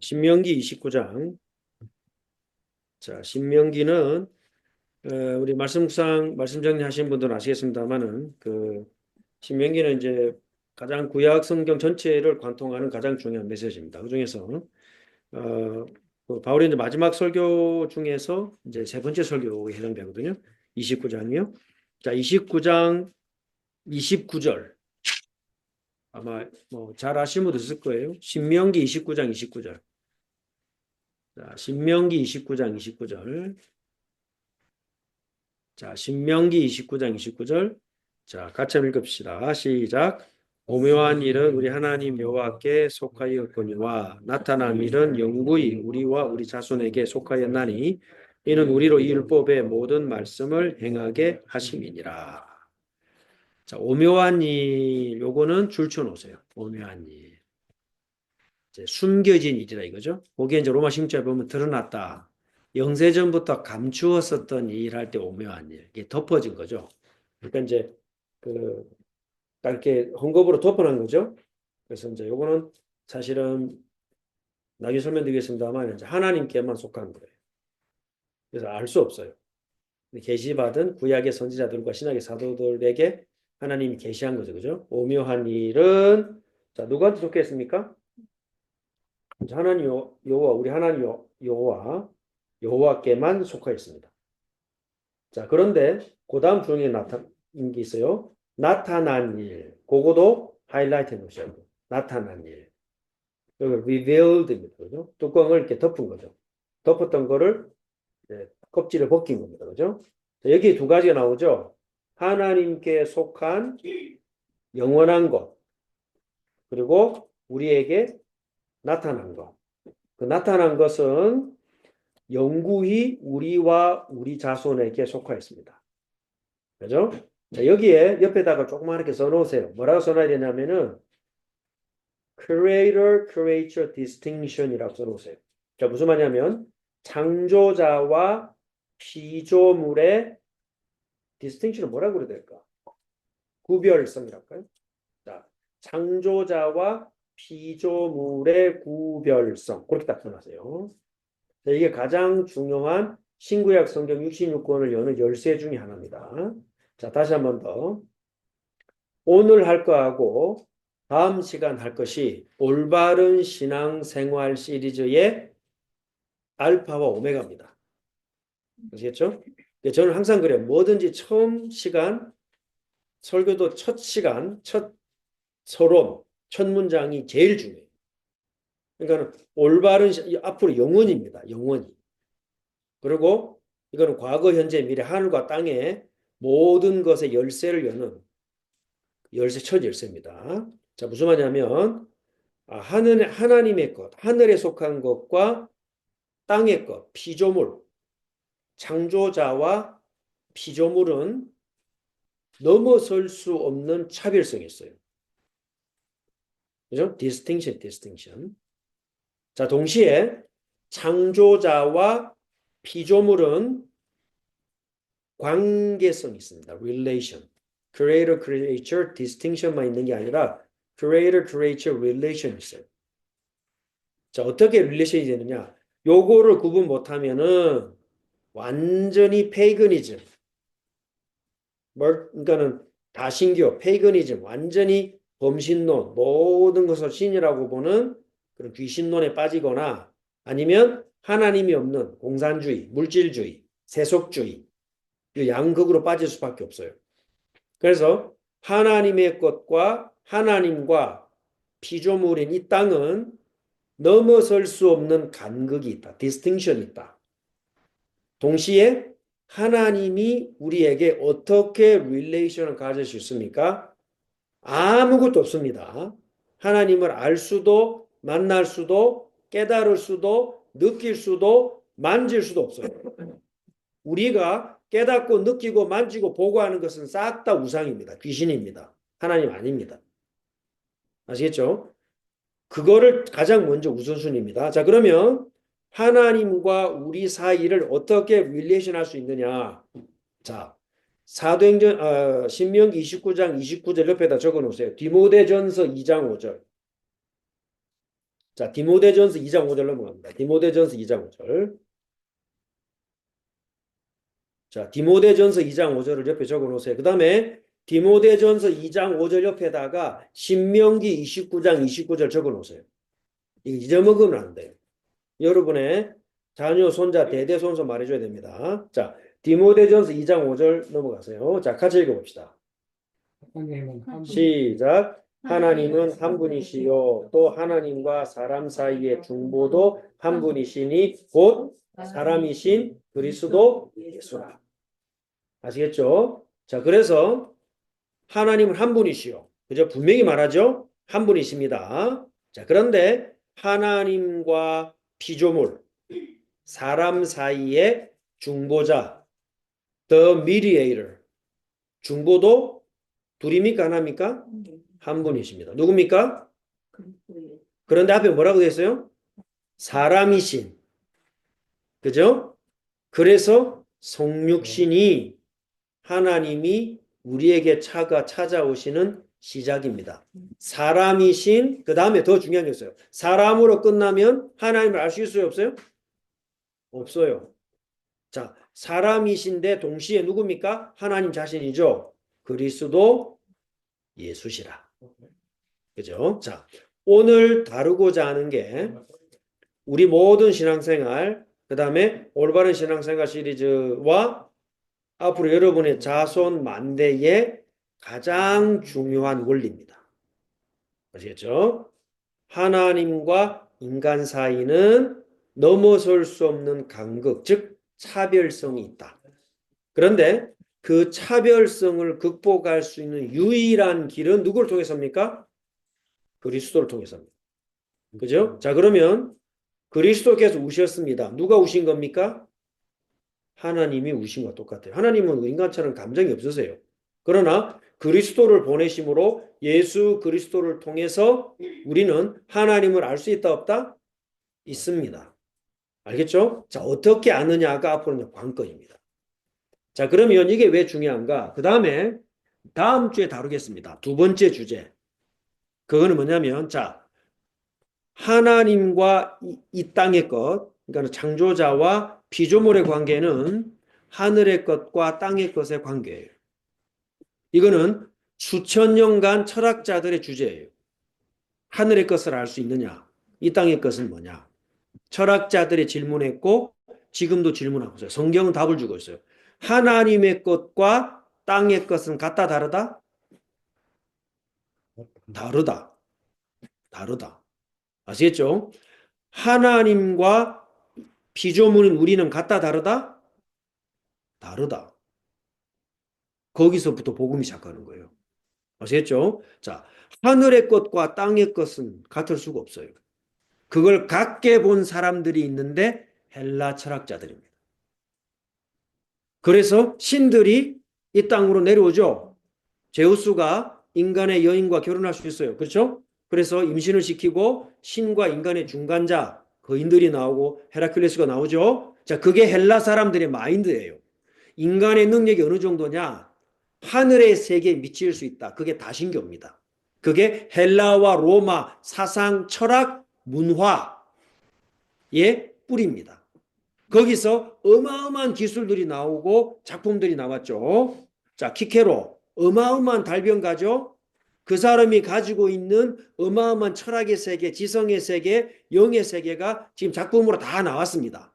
신명기 29장. 자, 신명기는 우리 말씀상 말씀 정리하신 분들은 아시겠습니다만은 신명기는 이제 가장 구약 성경 전체를 관통하는 가장 중요한 메시지입니다. 그중에서 바울의 이제 마지막 설교 중에서 이제 세 번째 설교에 해당되거든요. 29장이요. 자, 29장 29절. 아마 뭐 잘 아시는 분도 있을 거예요. 신명기 29장 29절. 자, 신명기 29장 29절. 자, 신명기 29장 29절. 자, 같이 한번 읽읍시다. 시작. 오묘한 일은 우리 하나님 여호와께 속하였거니와 나타난 일은 영구히 우리와 우리 자손에게 속하였나니 이는 우리로 이 율법의 모든 말씀을 행하게 하심이니라. 자, 오묘한 일, 요거는 줄쳐 놓으세요. 오묘한 일. 이제 숨겨진 일이라 이거죠. 거기에 이제 로마 신자에 보면 드러났다. 영세전부터 감추었었던 일할 때 오묘한 일, 이게 덮어진 거죠. 그러니까 이제 그 딱 이렇게 헝겊으로 덮어놓은 거죠. 그래서 이제 요거는 사실은 나중에 설명드리겠습니다만 이제 하나님께만 속한 거예요. 그래서 알 수 없어요. 계시받은 구약의 선지자들과 신약의 사도들에게 하나님이 계시한 거죠, 그죠? 오묘한 일은 자 누구한테 속했습니까? 하나님 여호와 우리 하나님 여호와께만 속하였습니다. 자, 그런데 그 다음 중에 나타난 게 있어요. 나타난 일. 그거도 하이라이트 해놓으셔야 돼요. 나타난 일. 여기 revealed입니다. 그죠? 뚜껑을 이렇게 덮은 거죠. 덮었던 거를 껍질을 벗긴 겁니다. 그죠? 자, 여기 두 가지가 나오죠. 하나님께 속한 영원한 것. 그리고 우리에게 나타난 것. 그 나타난 것은 영구히 우리와 우리 자손에게 속하였습니다. 그죠? 자, 여기에 옆에다가 조그맣게 써놓으세요. 뭐라고 써놔야 되냐면은 Creator Creature Distinction이라고 써놓으세요. 자, 무슨 말이냐면 창조자와 피조물의 distinction은 뭐라고 그래야 될까? 구별성이랄까요? 자, 창조자와 피조물의 구별성. 그렇게 딱 써놨어요. 자, 이게 가장 중요한 신구약 성경 66권을 여는 열쇠 중에 하나입니다. 자, 다시 한 번 더. 오늘 할 거하고 다음 시간 할 것이 올바른 신앙생활 시리즈의 알파와 오메가입니다. 아시겠죠? 저는 항상 그래요. 뭐든지 처음 시간, 설교도 첫 시간, 첫 서론, 첫 문장이 제일 중요해요. 그러니까 올바른, 앞으로 영원입니다. 영원히. 그리고 이거는 과거, 현재, 미래, 하늘과 땅의 모든 것의 열쇠를 여는 열쇠, 첫 열쇠입니다. 자, 무슨 말이냐면, 하나님의 것, 하늘에 속한 것과 땅의 것, 피조물, 창조자와 피조물은 넘어설 수 없는 차별성이 있어요. 그죠? distinction. 자, 동시에 창조자와 피조물은 관계성이 있습니다. relation. creator, creature, distinction만 있는 게 아니라 creator, creature, relation 있어요. 자, 어떻게 relation이 되느냐? 요거를 구분 못하면은 완전히 페이거니즘. 그러니까는 다신교, 페이거니즘, 완전히 범신론, 모든 것을 신이라고 보는 그런 귀신론에 빠지거나 아니면 하나님이 없는 공산주의, 물질주의, 세속주의, 이 양극으로 빠질 수밖에 없어요. 그래서 하나님의 것과 하나님과 피조물인 이 땅은 넘어설 수 없는 간극이 있다. 디스팅션이 있다. 동시에 하나님이 우리에게 어떻게 릴레이션을 가질 수 있습니까? 아무것도 없습니다. 하나님을 알 수도 만날 수도 깨달을 수도 느낄 수도 만질 수도 없어요. 우리가 깨닫고 느끼고 만지고 보고 하는 것은 싹 다 우상입니다. 귀신입니다. 하나님 아닙니다. 아시겠죠? 그거를 가장 먼저 우선순위입니다. 자, 그러면 하나님과 우리 사이를 어떻게 릴레이션 할 수 있느냐? 자, 신명기 29장 29절 옆에다 적어 놓으세요. 디모데전서 2장 5절. 자, 디모데전서 2장 5절 넘어갑니다. 디모데전서 2장 5절. 자, 디모데전서 2장 5절을 옆에 적어 놓으세요. 그 다음에 디모데전서 2장 5절 옆에다가 신명기 29장 29절 적어 놓으세요. 이거 잊어먹으면 안 돼요. 여러분의 자녀, 손자, 대대손손 말해줘야 됩니다. 자, 디모데전서 2장 5절 넘어가세요. 자, 같이 읽어봅시다. 시작. 하나님은 한 분이시요 또 하나님과 사람 사이의 중보도 한 분이시니 곧 사람이신 그리스도 예수라. 아시겠죠? 자, 그래서 하나님은 한 분이시요. 그죠? 분명히 말하죠? 한 분이십니다. 자, 그런데 하나님과 피조물, 사람 사이의 중보자, the mediator. 중보도 둘입니까? 하나입니까? 한 분이십니다. 누굽니까? 그런데 앞에 뭐라고 되어 있어요? 사람이신. 그죠? 그래서 성육신이 하나님이 우리에게 찾아오시는 시작입니다. 사람이신, 그 다음에 더 중요한 게 있어요. 사람으로 끝나면 하나님을 알 수 있어요? 없어요? 없어요. 자, 사람이신데 동시에 누굽니까? 하나님 자신이죠. 그리스도 예수시라. 그죠? 자, 오늘 다루고자 하는 게 우리 모든 신앙생활, 그 다음에 올바른 신앙생활 시리즈와 앞으로 여러분의 자손 만대의 가장 중요한 원리입니다. 아시겠죠? 하나님과 인간 사이는 넘어설 수 없는 간극, 즉 차별성이 있다. 그런데 그 차별성을 극복할 수 있는 유일한 길은 누구를 통해서입니까? 그리스도를 통해서입니다. 그죠? 자, 그러면 그리스도께서 우셨습니다. 누가 우신 겁니까? 하나님이 우신 것과 똑같아요. 하나님은 인간처럼 감정이 없으세요. 그러나 그리스도를 보내심으로 예수 그리스도를 통해서 우리는 하나님을 알 수 있다 없다? 있습니다. 알겠죠? 자, 어떻게 아느냐가 앞으로는 관건입니다. 자, 그러면 이게 왜 중요한가? 그 다음에 다음 주에 다루겠습니다. 두 번째 주제. 그거는 뭐냐면, 자, 하나님과 이 땅의 것, 그러니까 창조자와 피조물의 관계는 하늘의 것과 땅의 것의 관계예요. 이거는 수천 년간 철학자들의 주제예요. 하늘의 것을 알 수 있느냐? 이 땅의 것은 뭐냐? 철학자들이 질문했고 지금도 질문하고 있어요. 성경은 답을 주고 있어요. 하나님의 것과 땅의 것은 같다 다르다? 다르다. 다르다. 아시겠죠? 하나님과 피조물인 우리는 같다 다르다? 다르다. 거기서부터 복음이 시작하는 거예요. 아시겠죠? 자, 하늘의 것과 땅의 것은 같을 수가 없어요. 그걸 같게 본 사람들이 있는데 헬라 철학자들입니다. 그래서 신들이 이 땅으로 내려오죠. 제우스가 인간의 여인과 결혼할 수 있어요. 그렇죠? 그래서 임신을 시키고 신과 인간의 중간자 거인들이 나오고 헤라클레스가 나오죠. 자, 그게 헬라 사람들의 마인드예요. 인간의 능력이 어느 정도냐? 하늘의 세계에 미칠 수 있다. 그게 다신교입니다. 그게 헬라와 로마 사상, 철학, 문화의 뿌리입니다. 거기서 어마어마한 기술들이 나오고 작품들이 나왔죠. 자, 키케로 어마어마한 달변가죠. 그 사람이 가지고 있는 어마어마한 철학의 세계, 지성의 세계, 영의 세계가 지금 작품으로 다 나왔습니다.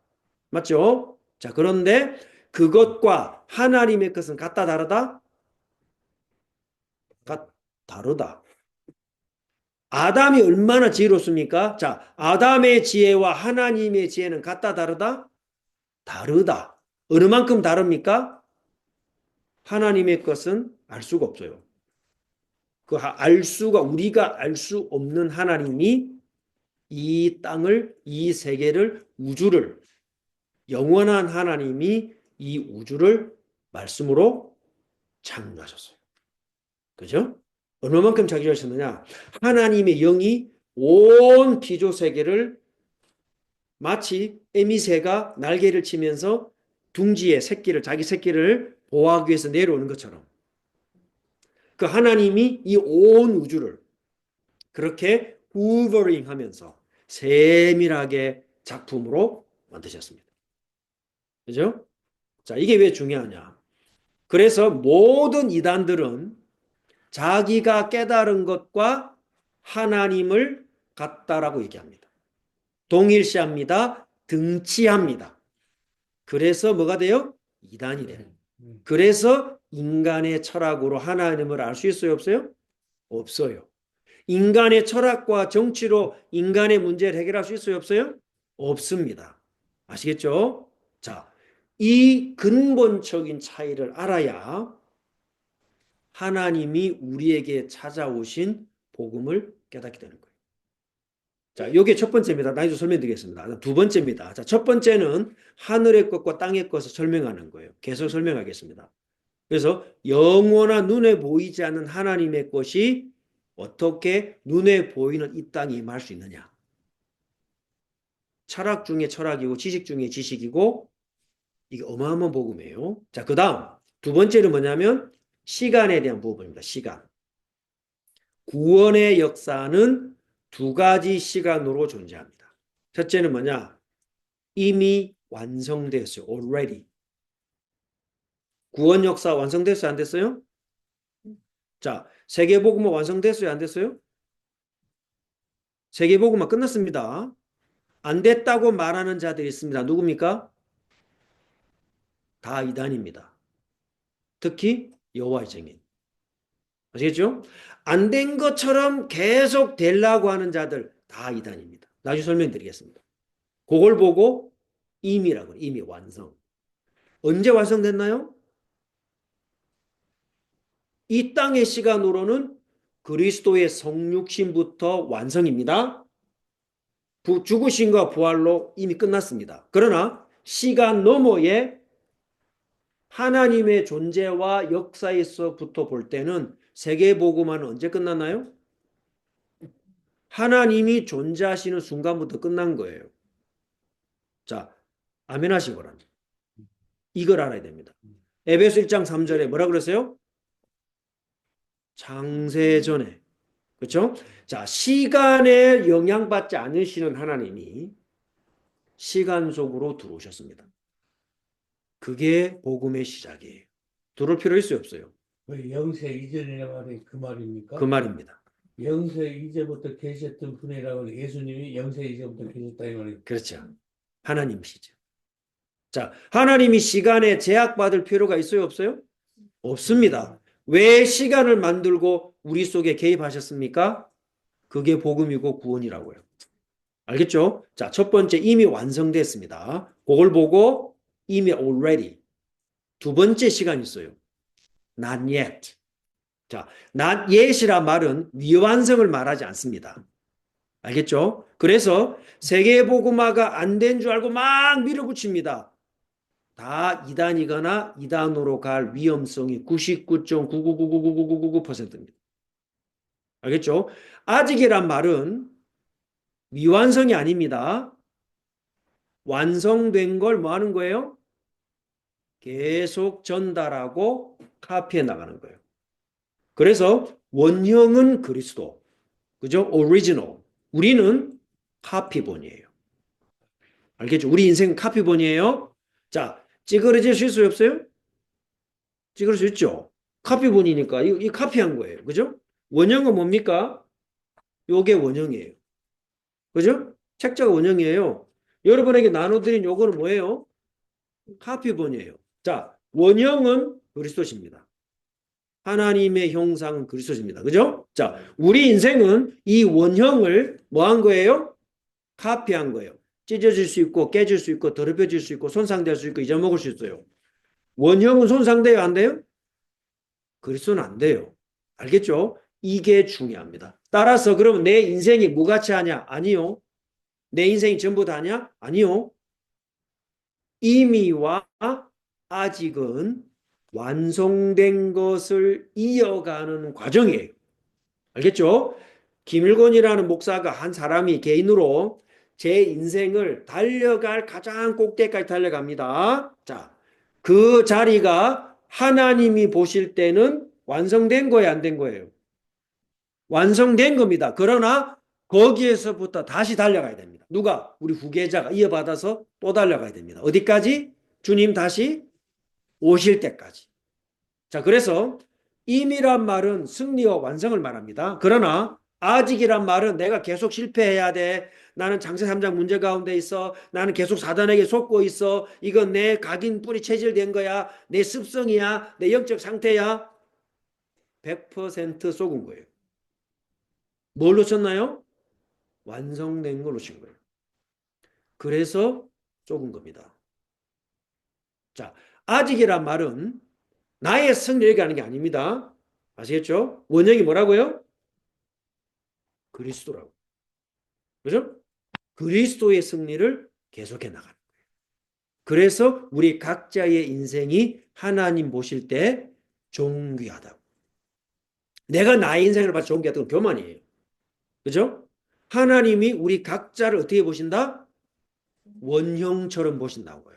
맞죠? 자, 그런데 그것과 하나님의 것은 같다 다르다? 다르다. 아담이 얼마나 지혜롭습니까? 자, 아담의 지혜와 하나님의 지혜는 같다 다르다? 다르다. 어느 만큼 다릅니까? 하나님의 것은 알 수가 없어요. 우리가 알 수 없는 하나님이 이 땅을, 이 세계를, 우주를, 영원한 하나님이 이 우주를 말씀으로 창조하셨어요. 그죠? 얼마만큼 창조하셨느냐? 하나님의 영이 온 피조 세계를 마치 에미새가 날개를 치면서 둥지에 자기 새끼를 보호하기 위해서 내려오는 것처럼 그 하나님이 이 온 우주를 그렇게 후버링 하면서 세밀하게 작품으로 만드셨습니다. 그죠? 자, 이게 왜 중요하냐? 그래서 모든 이단들은 자기가 깨달은 것과 하나님을 같다라고 얘기합니다. 동일시합니다. 등치합니다. 그래서 뭐가 돼요? 이단이 돼요. 그래서 인간의 철학으로 하나님을 알 수 있어요? 없어요? 없어요. 인간의 철학과 정치로 인간의 문제를 해결할 수 있어요? 없어요? 없습니다. 아시겠죠? 자, 이 근본적인 차이를 알아야 하나님이 우리에게 찾아오신 복음을 깨닫게 되는 거예요. 자, 요게 첫 번째입니다. 나중에 설명드리겠습니다. 두 번째입니다. 자, 첫 번째는 하늘의 것과 땅의 것을 설명하는 거예요. 계속 설명하겠습니다. 그래서 영원한 눈에 보이지 않는 하나님의 것이 어떻게 눈에 보이는 이 땅에 임할 수 있느냐. 철학 중에 철학이고 지식 중에 지식이고 이게 어마어마한 복음이에요. 자, 그 다음 두 번째는 뭐냐면 시간에 대한 부분입니다. 시간. 구원의 역사는 두 가지 시간으로 존재합니다. 첫째는 뭐냐? 이미 완성되었어요. already. 구원 역사 완성됐어요? 안 됐어요? 자, 세계복음화 완성됐어요? 안 됐어요? 세계복음화 끝났습니다. 안 됐다고 말하는 자들이 있습니다. 누굽니까? 다 이단입니다. 특히 여호와의 증인. 아시겠죠? 안 된 것처럼 계속 되려고 하는 자들 다 이단입니다. 나중에 설명드리겠습니다. 그걸 보고 임이라고 이미 완성. 언제 완성됐나요? 이 땅의 시간으로는 그리스도의 성육신부터 완성입니다. 죽으심과 부활로 이미 끝났습니다. 그러나 시간 너머에 하나님의 존재와 역사에서부터 볼 때는 세계복음화는 언제 끝났나요? 하나님이 존재하시는 순간부터 끝난 거예요. 자, 아멘 하시거라. 이걸 알아야 됩니다. 에베소 1장 3절에 뭐라 그랬어요? 창세전에. 그렇죠? 자, 시간에 영향받지 않으시는 하나님이 시간 속으로 들어오셨습니다. 그게 복음의 시작이에요. 들어올 필요 있어요, 없어요? 영세 이전이라 말이 그 말입니까? 그 말입니다. 영세 이전부터 계셨던 분이라고 예수님이 영세 이전부터 계셨다 이 말이에요. 그렇죠. 하나님이시죠. 자, 하나님이 시간에 제약받을 필요가 있어요, 없어요? 없습니다. 왜 시간을 만들고 우리 속에 개입하셨습니까? 그게 복음이고 구원이라고요. 알겠죠? 자, 첫 번째 이미 완성됐습니다. 그걸 보고 이미 already. 두 번째 시간이 있어요. Not yet. 자, not yet이란 말은 미완성을 말하지 않습니다. 알겠죠? 그래서 세계복음화가 안 된 줄 알고 막 밀어붙입니다. 다 이단이거나 이단으로 갈 위험성이 99.9999999%입니다. 알겠죠? 아직이란 말은 미완성이 아닙니다. 완성된 걸 뭐 하는 거예요? 계속 전달하고 카피해 나가는 거예요. 그래서 원형은 그리스도. 그죠? 오리지널. 우리는 카피본이에요. 알겠죠? 우리 인생 카피본이에요. 자, 찌그러질 수 있어요? 없어요? 찌그러질 수 있죠? 카피본이니까 이 카피한 거예요. 그죠? 원형은 뭡니까? 요게 원형이에요. 그죠? 책자가 원형이에요. 여러분에게 나눠드린 요거는 뭐예요? 카피본이에요. 자, 원형은 그리스도십니다. 하나님의 형상은 그리스도십니다. 그죠? 자, 우리 인생은 이 원형을 뭐 한 거예요? 카피한 거예요. 찢어질 수 있고 깨질 수 있고 더럽혀질 수 있고 손상될 수 있고 잊어먹을 수 있어요. 원형은 손상돼요? 안 돼요? 그리스도는 안 돼요. 알겠죠? 이게 중요합니다. 따라서 그러면 내 인생이 무가치 하냐? 아니요. 내 인생이 전부 다냐? 아니요. 이미와 아직은 완성된 것을 이어가는 과정이에요. 알겠죠? 김일곤이라는 목사가 한 사람이 개인으로 제 인생을 달려갈 가장 꼭대기까지 달려갑니다. 자, 그 자리가 하나님이 보실 때는 완성된 거예요, 안 된 거예요? 완성된 겁니다. 그러나 거기에서부터 다시 달려가야 됩니다. 누가? 우리 후계자가 이어받아서 또 달려가야 됩니다. 어디까지? 주님 다시 오실 때까지. 자, 그래서 임이란 말은 승리와 완성을 말합니다. 그러나 아직이란 말은 내가 계속 실패해야 돼. 나는 장세 3장 문제 가운데 있어. 나는 계속 사단에게 속고 있어. 이건 내 각인 뿌리 체질된 거야. 내 습성이야. 내 영적 상태야. 100% 속은 거예요. 뭘 놓쳤나요? 완성된 걸 놓친 거예요. 그래서 속은 겁니다. 자, 아직이란 말은 나의 승리를 얘기하는 게 아닙니다. 아시겠죠? 원형이 뭐라고요? 그리스도라고. 그죠? 그리스도의 승리를 계속해 나가는 거예요. 그래서 우리 각자의 인생이 하나님 보실 때 존귀하다고. 내가 나의 인생을 봐서 존귀하다는 건 교만이에요. 그죠? 하나님이 우리 각자를 어떻게 보신다? 원형처럼 보신다고요.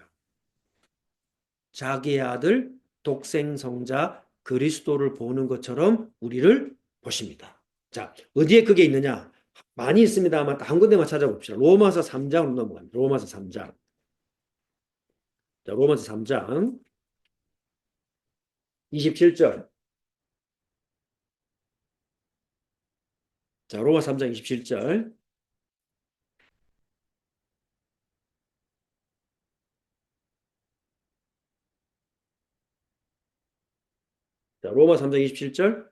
자기의 아들 독생성자 그리스도를 보는 것처럼 우리를 보십니다. 자, 어디에 그게 있느냐? 많이 있습니다만 한 군데만 찾아봅시다. 로마서 3장으로 넘어갑니다. 로마서 3장. 자, 로마서 3장 27절. 자, 로마 3장 27절. 자, 로마 3장 27절.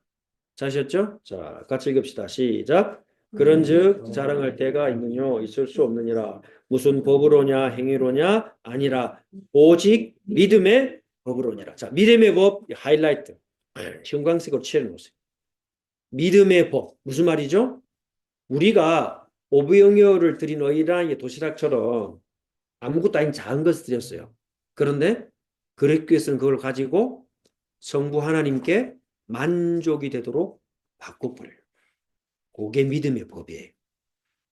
자셨죠? 자, 같이 읽읍시다. 시작. 그런즉 자랑할 때가 있느뇨 있을 수 없느니라. 무슨 법으로냐 행위로냐 아니라 오직 믿음의 법으로니라. 자, 믿음의 법 하이라이트. 형광색으로 칠해놓으세요. 믿음의 법 무슨 말이죠? 우리가 오브영여를 드린 어린아이의 도시락처럼 아무것도 아닌 작은 것을 드렸어요. 그런데 그리스도께서는 그걸 가지고 성부 하나님께 만족이 되도록 바꿔버려요. 그게 믿음의 법이에요.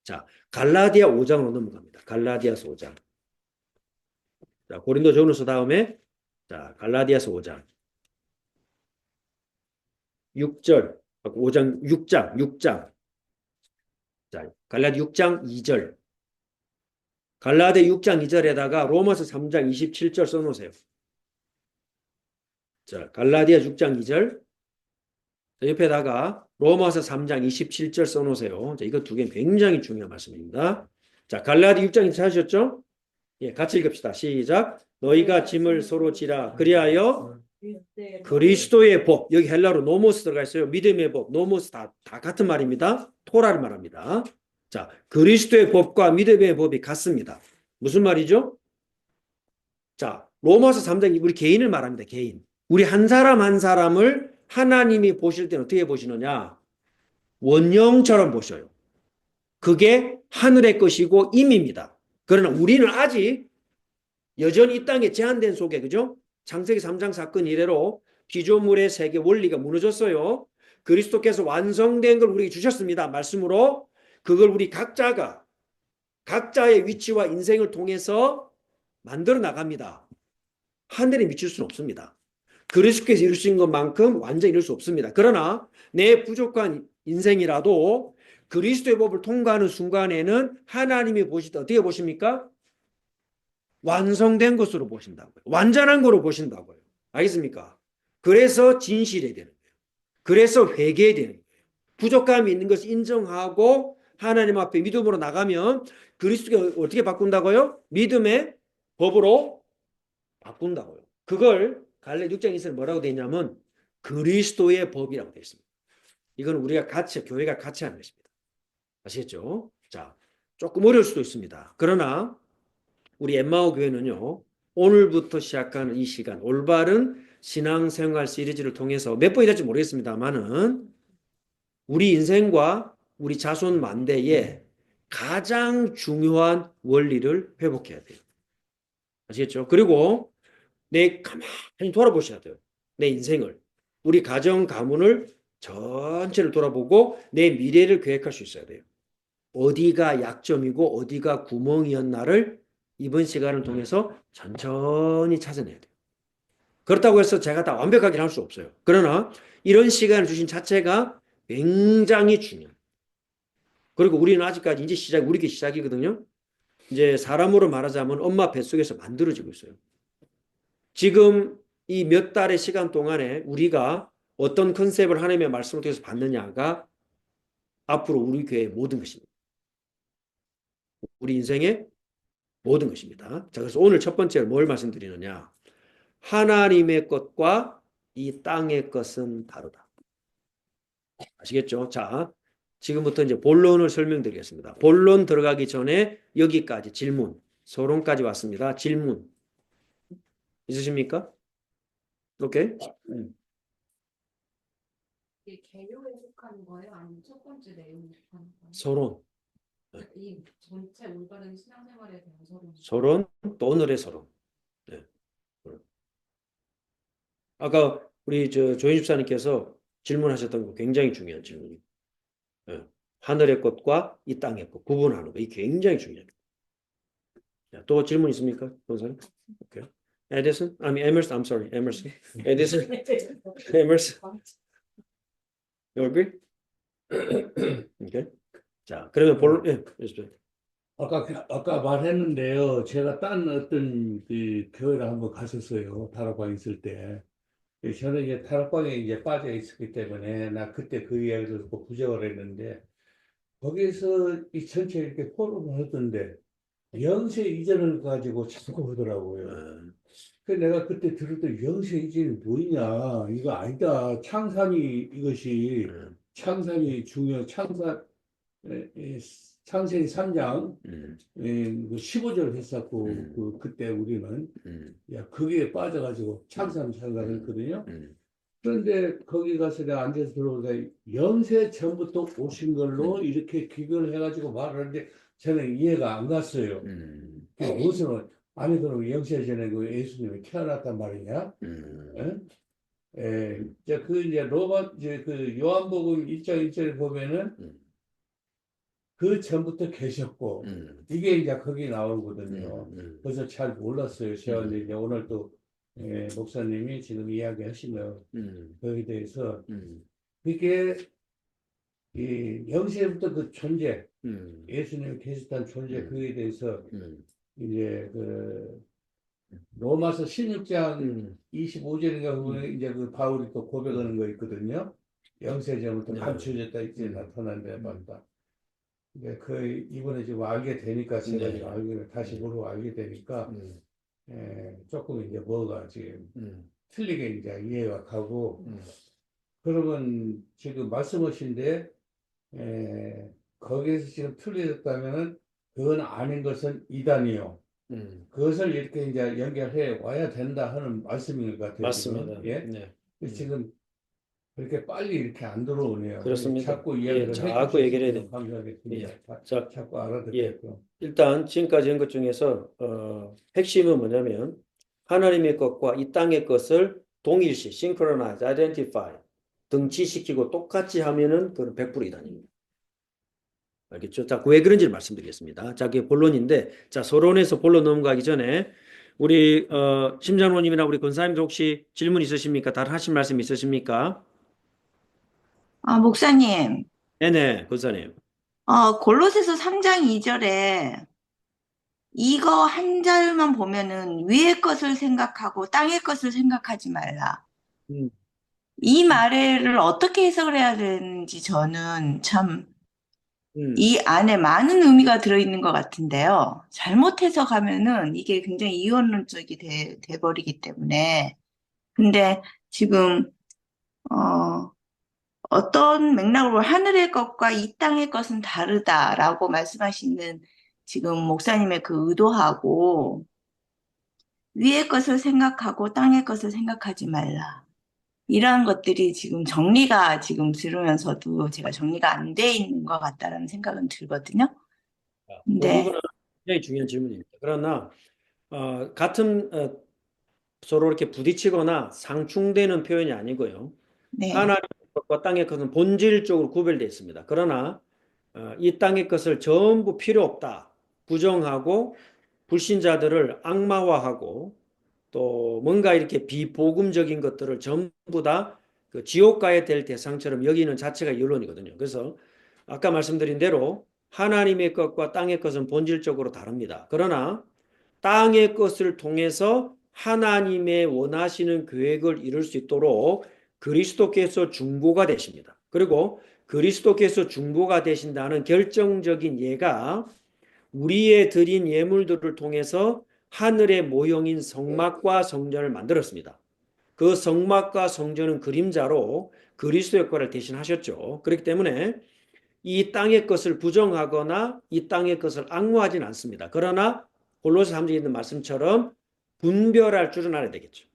자, 갈라디아 5장으로 넘어갑니다. 갈라디아서 5장. 자, 고린도전후서 다음에 자, 갈라디아서 5장. 6절. 5장 6장. 자, 갈라디 6장 2절. 갈라디 6장 2절에다가 로마서 3장 27절 써 놓으세요. 자, 갈라디아 6장 2절. 옆에다가 로마서 3장 27절 써놓으세요. 자, 이거 두 개 굉장히 중요한 말씀입니다. 자, 갈라디 6장 찾으셨죠? 예, 같이 읽읍시다. 시작. 너희가 짐을 서로 지라. 그리하여 그리스도의 법. 여기 헬라로 노모스 들어가 있어요. 믿음의 법, 노모스 다 같은 말입니다. 토라를 말합니다. 자, 그리스도의 법과 믿음의 법이 같습니다. 무슨 말이죠? 자, 로마서 3장 우리 개인을 말합니다. 개인. 우리 한 사람 한 사람을 하나님이 보실 때는 어떻게 보시느냐? 원형처럼 보셔요. 그게 하늘의 것이고 임입니다. 그러나 우리는 아직 여전히 이 땅에 제한된 속에, 그죠? 창세기 3장 사건 이래로 피조물의 세계 원리가 무너졌어요. 그리스도께서 완성된 걸 우리에게 주셨습니다. 말씀으로 그걸 우리 각자가 각자의 위치와 인생을 통해서 만들어 나갑니다. 하늘에 미칠 수는 없습니다. 그리스도께서 이루신 것만큼 완전히 이룰 수 없습니다. 그러나 내 부족한 인생이라도 그리스도의 법을 통과하는 순간에는 하나님이 보실 때 어떻게 보십니까? 완성된 것으로 보신다고요. 완전한 거로 보신다고요. 알겠습니까? 그래서 진실이 되는 거예요. 그래서 회개되는 거예요. 부족함이 있는 것을 인정하고 하나님 앞에 믿음으로 나가면 그리스도가 어떻게 바꾼다고요? 믿음의 법으로 바꾼다고요. 그걸 갈래 6장 2절에 뭐라고 되어 있냐면 그리스도의 법이라고 되어 있습니다. 이건 우리가 같이 교회가 같이 하는 것입니다. 아시겠죠? 자, 조금 어려울 수도 있습니다. 그러나 우리 엠마오 교회는요. 오늘부터 시작하는 이 시간 올바른 신앙생활 시리즈를 통해서 몇 번이 될지 모르겠습니다만은 우리 인생과 우리 자손 만대에 가장 중요한 원리를 회복해야 돼요. 아시겠죠? 그리고 내 가만히 돌아보셔야 돼요. 내 인생을. 우리 가정, 가문을 전체를 돌아보고 내 미래를 계획할 수 있어야 돼요. 어디가 약점이고 어디가 구멍이었나를 이번 시간을 통해서 천천히 찾아내야 돼요. 그렇다고 해서 제가 다 완벽하게 할 수 없어요. 그러나 이런 시간을 주신 자체가 굉장히 중요해요. 그리고 우리는 아직까지 이제 우리 게 시작이거든요. 이제 사람으로 말하자면 엄마 뱃속에서 만들어지고 있어요. 지금 이 몇 달의 시간 동안에 우리가 어떤 컨셉을 하나님의 말씀을 통해서 받느냐가 앞으로 우리 교회의 모든 것입니다. 우리 인생의 모든 것입니다. 자, 그래서 오늘 첫 번째로 뭘 말씀드리느냐. 하나님의 것과 이 땅의 것은 다르다. 아시겠죠? 자, 지금부터 이제 본론을 설명드리겠습니다. 본론 들어가기 전에 여기까지 질문, 서론까지 왔습니다. 질문 있으십니까? 오케이. 이게 개요에 속하는 거예요? 아니면 첫 번째 내용에 속하는 거예요? 서론, 이 전체 올바른 신앙생활에 대한 서론. 서론, 또 오늘의 서론. 네. 아까 우리 조인 집사님께서 질문하셨던 거 굉장히 중요한 질문이에요. 네. 하늘의 것과 이 땅의 것 구분하는 거, 이 굉장히 중요합니다. 자, 또 질문 있습니까, 본사님? 오케이. 에디슨, 에머슨, I'm sorry, 에머슨, 에디슨, 에머슨, you agree? 오케이. 자, 그러면 아까 말했는데요. 제가 딴 어떤 그 교회를 한번 갔었어요. 다락방 있을 때. 저는 이제 다락방에 이제 빠져 있었기 때문에 나 그때 그 이야기를 듣고 부정을 했는데 거기서 이 전체 이렇게 포럼을 하던데 영세 이전을 가지고 자꾸 하더라고요. 그래서 내가 그때 들었더니 영세 이전이 뭐냐? 이거 아니다. 창삼이 이것이 창삼이 중요 창세기 3장 15절 했었고 그때 우리는 야 거기에 빠져가지고 창삼 생각을 했거든요. 그런데 거기 가서 내가 앉아서 들어보니까 영세 전부터 오신 걸로 이렇게 기근을 해가지고 말을 하는데 저는 이해가 안 갔어요. 그게 무슨 아니 그럼 영세 전에 그 예수님이 태어났단 말이냐? 예? 이제 로마 이제 그 요한복음 1장 1절에 보면은 그 전부터 계셨고 이게 이제 거기 나오거든요. 그래서 잘 몰랐어요. 제가 이제 오늘 또 목사님이 지금 이야기하신 거 거기에 대해서 그게 이 영세부터 그 존재 예수님이 계셨다는 존재 그에 대해서 이제 그 로마서 16장 25절인가 보면 이제 그 바울이 또 고백하는 거 있거든요. 영세전부터 감춰졌다 이제 나타난다 맞다. 이번에 지금 알게 되니까 제가 지금 알게 다시 모르고 알게 되니까 조금 이제 뭐가 지금 틀리게 이제 이해가 가고 그러면 지금 말씀하신데 거기에서 지금 틀려졌다면은 그건 아닌 것은 이단이요. 그것을 이렇게 이제 연결해 와야 된다 하는 말씀인 것 같아요. 맞습니다. 지금. 예? 네. 그래서 지금 그렇게 빨리 이렇게 안 들어오네요. 그렇습니다. 자꾸 이야기를 자꾸 얘기를 해야 해주셔서 돼요. 감사하겠습니다. 자, 자꾸 알아듣게끔. 일단 지금까지 한 것 중에서 핵심은 뭐냐면 하나님의 것과 이 땅의 것을 동일시, synchronize, identify, 등치시키고 똑같이 하면은 그건 100% 이단입니다. 알겠죠? 자, 왜 그런지를 말씀드리겠습니다. 자, 그게 본론인데, 자, 서론에서 본론 넘어가기 전에 우리 심장로님이나 우리 권사님들 혹시 질문 있으십니까? 다른 하실 말씀 있으십니까? 목사님, 네네, 권사님. 골로새서 3장 2절에 이거 한 절만 보면은 위의 것을 생각하고 땅의 것을 생각하지 말라. 음. 이 말을 어떻게 해석을 해야 되는지 저는 참 이 안에 많은 의미가 들어있는 것 같은데요. 잘못 해석하면은 이게 굉장히 이원론적이 돼버리기 때문에. 근데 지금, 어떤 맥락으로 하늘의 것과 이 땅의 것은 다르다라고 말씀하시는 지금 목사님의 그 의도하고 위의 것을 생각하고 땅의 것을 생각하지 말라. 이러한 것들이 지금 정리가 지금 들으면서도 제가 정리가 안 돼 있는 것 같다라는 생각은 들거든요. 그 근데 부분은 굉장히 중요한 질문입니다. 그러나 같은 서로 이렇게 부딪히거나 상충되는 표현이 아니고요. 네, 하나님의 것과 땅의 것은 본질적으로 구별되어 있습니다. 그러나 이 땅의 것을 전부 필요 없다, 부정하고 불신자들을 악마화하고 또 뭔가 이렇게 비복음적인 것들을 전부 다 그 지옥 가야 될 대상처럼 여기는 자체가 이론이거든요. 그래서 아까 말씀드린 대로 하나님의 것과 땅의 것은 본질적으로 다릅니다. 그러나 땅의 것을 통해서 하나님의 원하시는 계획을 이룰 수 있도록 그리스도께서 중보가 되십니다. 그리고 그리스도께서 중보가 되신다는 결정적인 예가 우리의 드린 예물들을 통해서 하늘의 모형인 성막과 성전을 만들었습니다. 그 성막과 성전은 그림자로 그리스도의 것을 대신하셨죠. 그렇기 때문에 이 땅의 것을 부정하거나 이 땅의 것을 앙무하지는 않습니다. 그러나 골로새 3장에 있는 말씀처럼 분별할 줄은 알아야 되겠죠.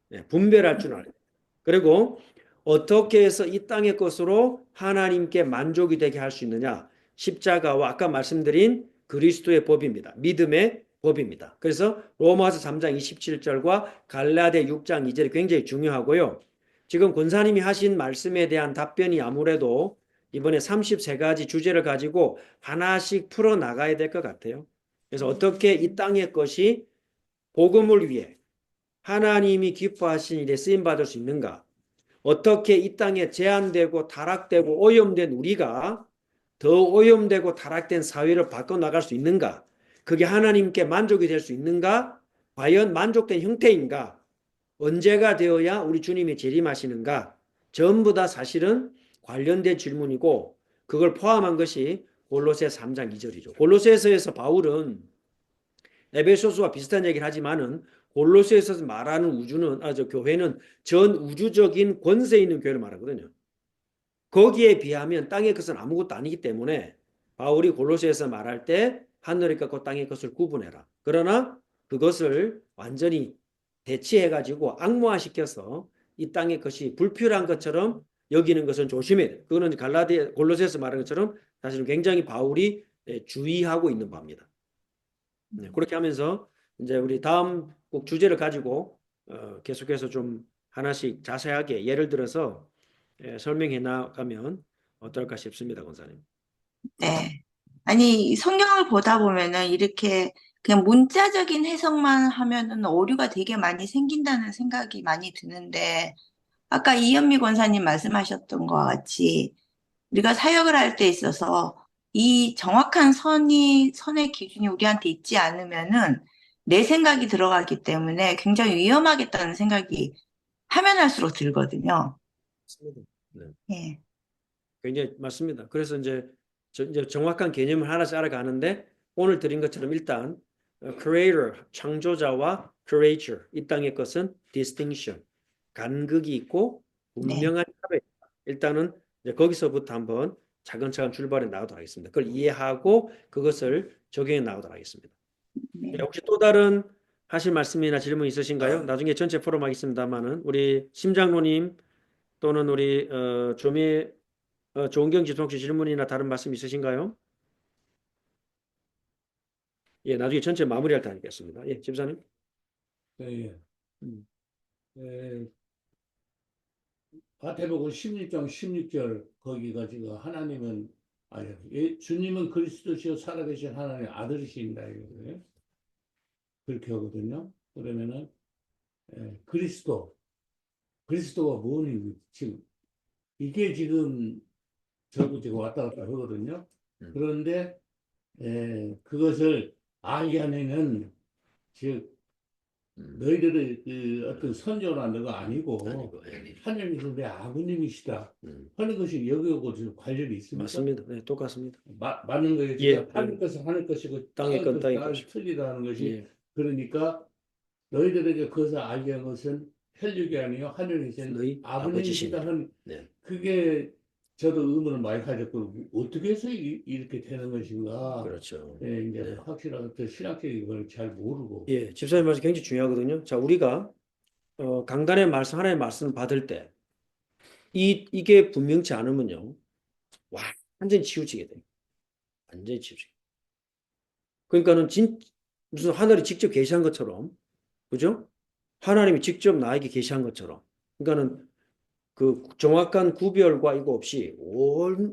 네, 분별할 줄은 알아야 되겠죠. 그리고 어떻게 해서 이 땅의 것으로 하나님께 만족이 되게 할 수 있느냐? 십자가와 아까 말씀드린 그리스도의 법입니다. 믿음의 법입니다. 그래서 로마서 3장 27절과 갈라디아 6장 2절이 굉장히 중요하고요. 지금 권사님이 하신 말씀에 대한 답변이 아무래도 이번에 33가지 주제를 가지고 하나씩 풀어 나가야 될 것 같아요. 그래서 어떻게 이 땅의 것이 복음을 위해 하나님이 기뻐하신 일에 쓰임 받을 수 있는가? 어떻게 이 땅에 제한되고 타락되고 오염된 우리가 더 오염되고 타락된 사회를 바꿔나갈 수 있는가? 그게 하나님께 만족이 될 수 있는가? 과연 만족된 형태인가? 언제가 되어야 우리 주님이 재림하시는가? 전부 다 사실은 관련된 질문이고 그걸 포함한 것이 골로새 3장 2절이죠. 골로새서에서 바울은 에베소서와 비슷한 얘기를 하지만은 골로새에서 말하는 교회는 전 우주적인 권세 있는 교회를 말하거든요. 거기에 비하면 땅의 것은 아무것도 아니기 때문에 바울이 골로새에서 말할 때 하늘의 것과 땅의 것을 구분해라. 그러나 그것을 완전히 대치해가지고 악무화시켜서 이 땅의 것이 불필요한 것처럼 여기는 것은 조심해야 돼요. 그거는 골로새에서 말하는 것처럼 사실은 굉장히 바울이 주의하고 있는 바입니다. 네, 그렇게 하면서 이제 우리 다음 꼭 주제를 가지고 계속해서 좀 하나씩 자세하게 예를 들어서 설명해 나가면 어떨까 싶습니다, 권사님. 네. 아니, 성경을 보다 보면은 이렇게 그냥 문자적인 해석만 하면은 오류가 되게 많이 생긴다는 생각이 많이 드는데, 아까 이현미 권사님 말씀하셨던 것과 같이 우리가 사역을 할 때 있어서 이 정확한 선의 기준이 우리한테 있지 않으면은 내 생각이 들어가기 때문에 굉장히 위험하겠다는 생각이 하면 할수록 들거든요. 맞습니다. 네, 예. 굉장히 맞습니다. 그래서 이제 정확한 개념을 하나씩 알아가는데 오늘 드린 것처럼 일단 creator, 창조자와 creature, 이 땅의 것은 distinction, 간극이 있고 네. 분명한 차별. 일단은 이제 거기서부터 한번 차근차근 출발해 나가도록 하겠습니다. 그걸 이해하고 그것을 적용해 나가도록 하겠습니다. 네. 혹시 또 다른 하실 말씀이나 질문 있으신가요? 나중에 전체 포럼 하겠습니다만은 우리 심장로님 또는 우리 조은경지 혹시 질문이나 다른 말씀 있으신가요? 예, 나중에 전체 마무리할 때 하겠습니다. 예, 집사님. 예. 예. 마태복음 16장 16절 거기가 지금 하나님은 주님은 그리스도시요 살아계신 하나님의 아들이신다 이거예요. 그렇게 하거든요. 그러면은 그리스도가 뭐니 지금 이게 지금 저도 지금 왔다 갔다 하거든요. 그런데 그것을 알게 하면은 즉 너희들의 그 어떤 선조나 너가 아니고 하나님께서 내 아버님이시다 하는 것이 여기하고 좀 관련이 있습니까? 맞습니다. 네, 똑같습니다. 맞는 거예요. 예, 하늘 것은 하늘 것이고 땅의 건 땅의 것은 것이고. 틀리다는 것이 예, 그러니까 너희들에게 그것을 알게 한 것은 혈육이 아니요 하늘이신 너희 아버님이시다 아버지십니다. 한 네, 그게 저도 의문을 많이 가졌고 어떻게 해서 이렇게 되는 것인가. 그렇죠. 예, 이제 네. 확실한 어떤 신학적인 걸 잘 모르고. 예, 집사님 말씀 굉장히 중요하거든요. 자, 우리가 강단의 말씀, 하나의 말씀을 받을 때 이게 분명치 않으면요, 완전히 치우치게 돼요. 완전히 치우치게. 그러니까는 무슨 하늘이 직접 계시한 것처럼, 그죠? 하나님이 직접 나에게 계시한 것처럼. 그러니까는 그 정확한 구별과 이거 없이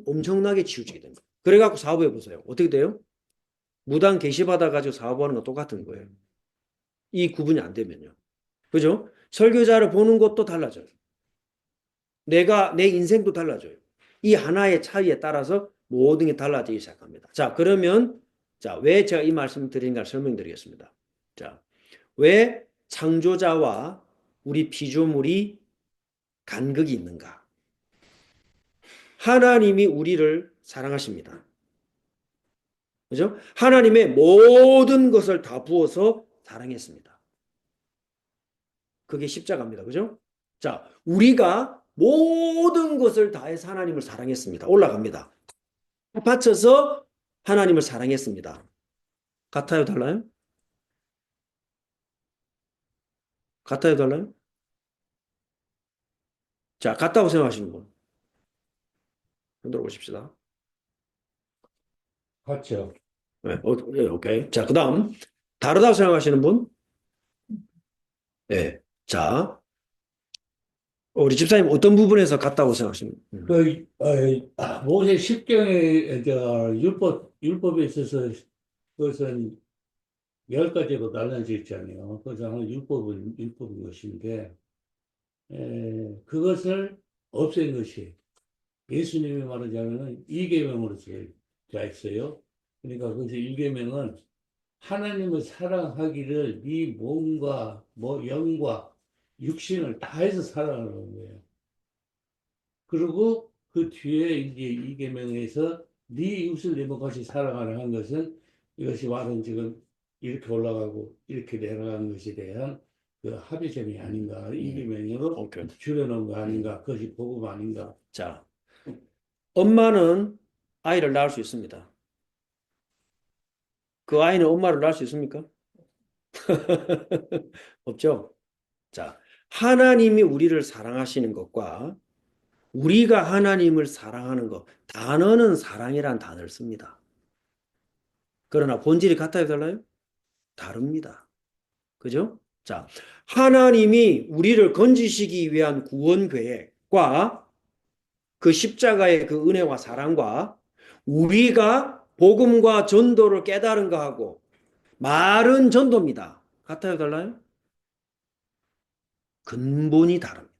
엄청나게 치우치게 됩니다. 그래갖고 사업해 보세요. 어떻게 돼요? 무당 계시받아 가지고 사업하는 거 똑같은 거예요. 이 구분이 안 되면요. 그죠? 설교자를 보는 것도 달라져요. 내 인생도 달라져요. 이 하나의 차이에 따라서 모든 게 달라지기 시작합니다. 자, 그러면 자, 왜 제가 이 말씀을 드리는가 설명드리겠습니다. 자, 왜 창조자와 우리 피조물이 간극이 있는가? 하나님이 우리를 사랑하십니다. 그죠? 하나님의 모든 것을 다 부어서 사랑했습니다. 그게 십자가입니다. 그죠? 자, 우리가 모든 것을 다해서 하나님을 사랑했습니다. 올라갑니다. 바쳐서 하나님을 사랑했습니다. 같아요, 달라요? 같아요, 달라요? 자, 같다고 생각하시는 분. 흔들어 보십시다. 같죠. 네, 네, 오케이. 자, 그 다음. 다르다고 생각하시는 분? 네. 자, 우리 집사님 어떤 부분에서 같다고 생각하시는 분? 모세 십경에 율법에 있어서 그것은 10가지로 나눠져 있잖아요. 그래서 하나 율법인 것인데, 그것을 없앤 것이 예수님이 말하자면은 이계명으로 되어 있어요. 그러니까 그래서 이계명은 하나님을 사랑하기를 네 몸과 영과 육신을 다해서 사랑하는 거예요. 그리고 그 뒤에 이제 이계명에서 네 이웃을 내 몸같이 사랑하라 한 것은 이것이 말은 지금 이렇게 올라가고 이렇게 내려가는 것에 대한 그 합의점이 아닌가. 이계명으로 오케이. 줄여놓은 거 아닌가. 그것이 복음 아닌가. 자, 엄마는 아이를 낳을 수 있습니다. 그 아이는 엄마를 낳을 수 있습니까? 없죠? 자, 하나님이 우리를 사랑하시는 것과 우리가 하나님을 사랑하는 것, 단어는 사랑이란 단어를 씁니다. 그러나 본질이 같아요, 달라요? 다릅니다. 그죠? 자, 하나님이 우리를 건지시기 위한 구원 계획과 그 십자가의 그 은혜와 사랑과 우리가 복음과 전도를 깨달은 거하고 말은 전도입니다. 같아요, 달라요? 근본이 다릅니다.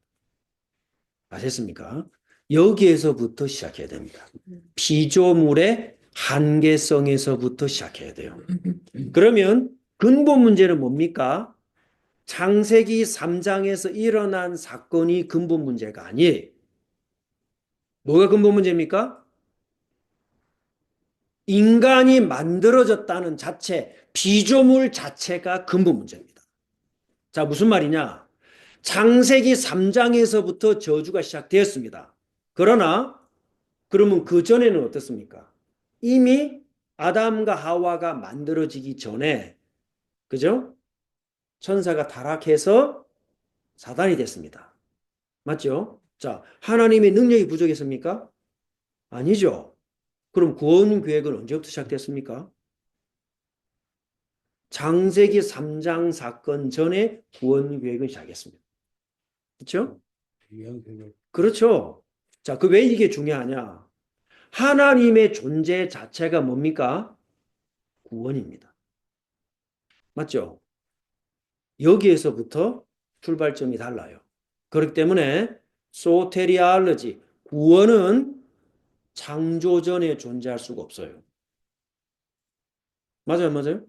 아셨습니까? 여기에서부터 시작해야 됩니다. 피조물의 한계성에서부터 시작해야 돼요. 그러면 근본 문제는 뭡니까? 창세기 3장에서 일어난 사건이 근본 문제가 아니에요. 뭐가 근본 문제입니까? 인간이 만들어졌다는 자체, 피조물 자체가 근본 문제입니다. 자, 무슨 말이냐? 창세기 3장에서부터 저주가 시작되었습니다. 그러나 그러면 그 전에는 어떻습니까? 이미 아담과 하와가 만들어지기 전에 그죠? 천사가 타락해서 사단이 됐습니다. 맞죠? 자, 하나님의 능력이 부족했습니까? 아니죠. 그럼 구원 계획은 언제부터 시작됐습니까? 창세기 3장 사건 전에 구원 계획은 시작했습니다. 그렇죠? 그렇죠. 자, 그 왜 이게 중요하냐? 하나님의 존재 자체가 뭡니까? 구원입니다. 맞죠? 여기에서부터 출발점이 달라요. 그렇기 때문에 소테리알러지, 구원은 창조 전에 존재할 수가 없어요. 맞아요, 맞아요.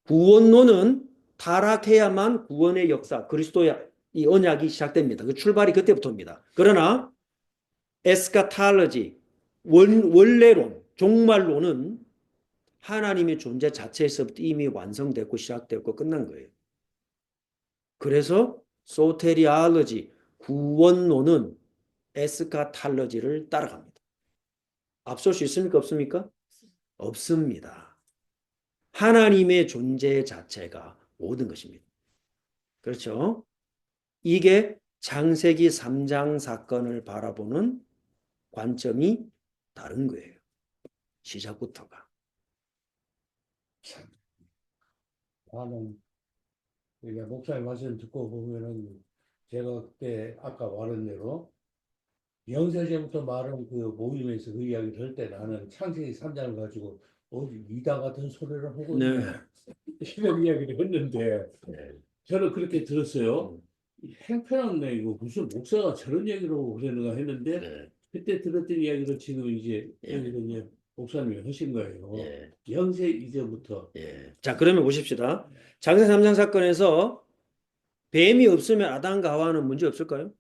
구원론은 타락해야만 구원의 역사, 그리스도의 이 언약이 시작됩니다. 그 출발이 그때부터입니다. 그러나 에스카탈러지, 원래론, 종말론은 하나님의 존재 자체에서부터 이미 완성됐고 시작됐고 끝난 거예요. 그래서 소테리알러지, 구원론은 에스카탈러지를 따라갑니다. 앞설 수 있습니까? 없습니까? 없습니다. 하나님의 존재 자체가 모든 것입니다. 그렇죠? 이게 창세기 3장 사건을 바라보는 관점이 다른 거예요. 시작부터가. 나는 목사님 말씀 듣고 보면은 제가 그때 아까 말한 대로 영세제부터 말한 그 모임에서 그 이야기를 할 때 나는 창세기 3장을 가지고 어디 이다 같은 소리를 하고 네. 이런 이야기를 했는데 네. 저는 그렇게 들었어요. 행편없네 이거 무슨 목사가 저런 얘기를 하고 그러는가 했는데 네. 그때 들었던 이야기를 지금 이제 예. 여기서 이제 목사님이 하신 거예요. 예. 영세 이제부터. 예. 자, 그러면 보십시다. 장세 3장 사건에서 뱀이 없으면 아담과 하와는 문제 없을까요?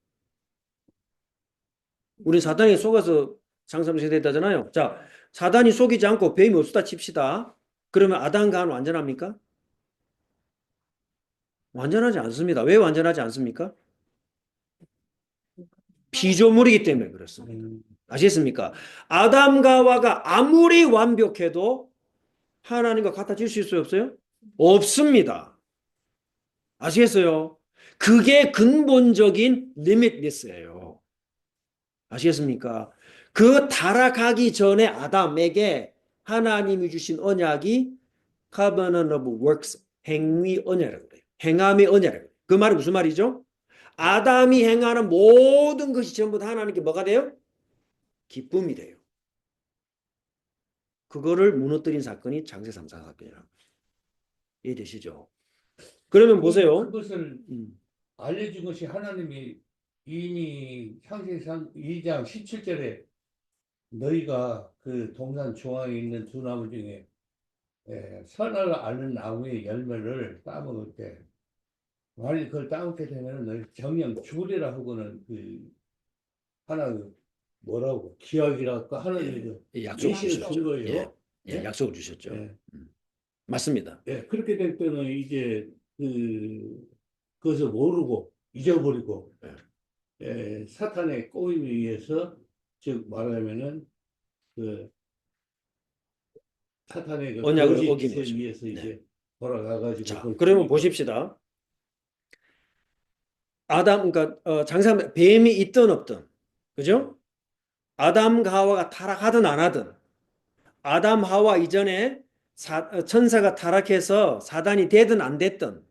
우리 사단이 속아서 장삼세대 했다잖아요. 자, 사단이 속이지 않고 뱀이 없었다 칩시다. 그러면 아담과 하와는 완전합니까? 완전하지 않습니다. 왜 완전하지 않습니까? 피조물이기 때문에 그렇습니다. 아시겠습니까? 아담과 하와가 아무리 완벽해도 하나님과 같아질 수 있어요, 없어요? 없습니다. 아시겠어요? 그게 근본적인 리미트리스예요. 아시겠습니까? 그 타락하기 전에 아담에게 하나님이 주신 언약이 covenant of works, 행위 언약이라고 그래요. 행함의 언약이라고 그래요. 그 말이 무슨 말이죠? 아담이 행하는 모든 것이 전부 다 하나님께 뭐가 돼요? 기쁨이 돼요. 그거를 무너뜨린 사건이 장세 3사 사건이라고. 이해되시죠? 그러면 보세요. 그것을 알려준 것이 하나님이 이미 창세기 2장 17절에 너희가 그 동산 중앙에 있는 두 나무 중에 선을 아는 나무의 열매를 따먹을 때 만약 그걸 따먹게 되면 너희 정령 죽으리라 하고는 그 하나 그 뭐라고 기약이라고 하나님이 약속을 예시를 준 주셨죠. 거예요. 예, 약속을 주셨죠. 예. 맞습니다. 그렇게 될 때는 이제 그것을 모르고 잊어버리고 사탄의 꼬임에 의해서 즉 말하면은 그 사탄의 그 언약을 거짓에 어긴 거죠. 의해서 이제 돌아가가지고 자, 그걸 그러면 깨니까. 보십시다. 아담, 그러니까 장사 뱀이 있든 없든, 그죠? 아담 하와가 타락하든 안 하든, 아담 하와 이전에 천사가 타락해서 사단이 되든 안 됐든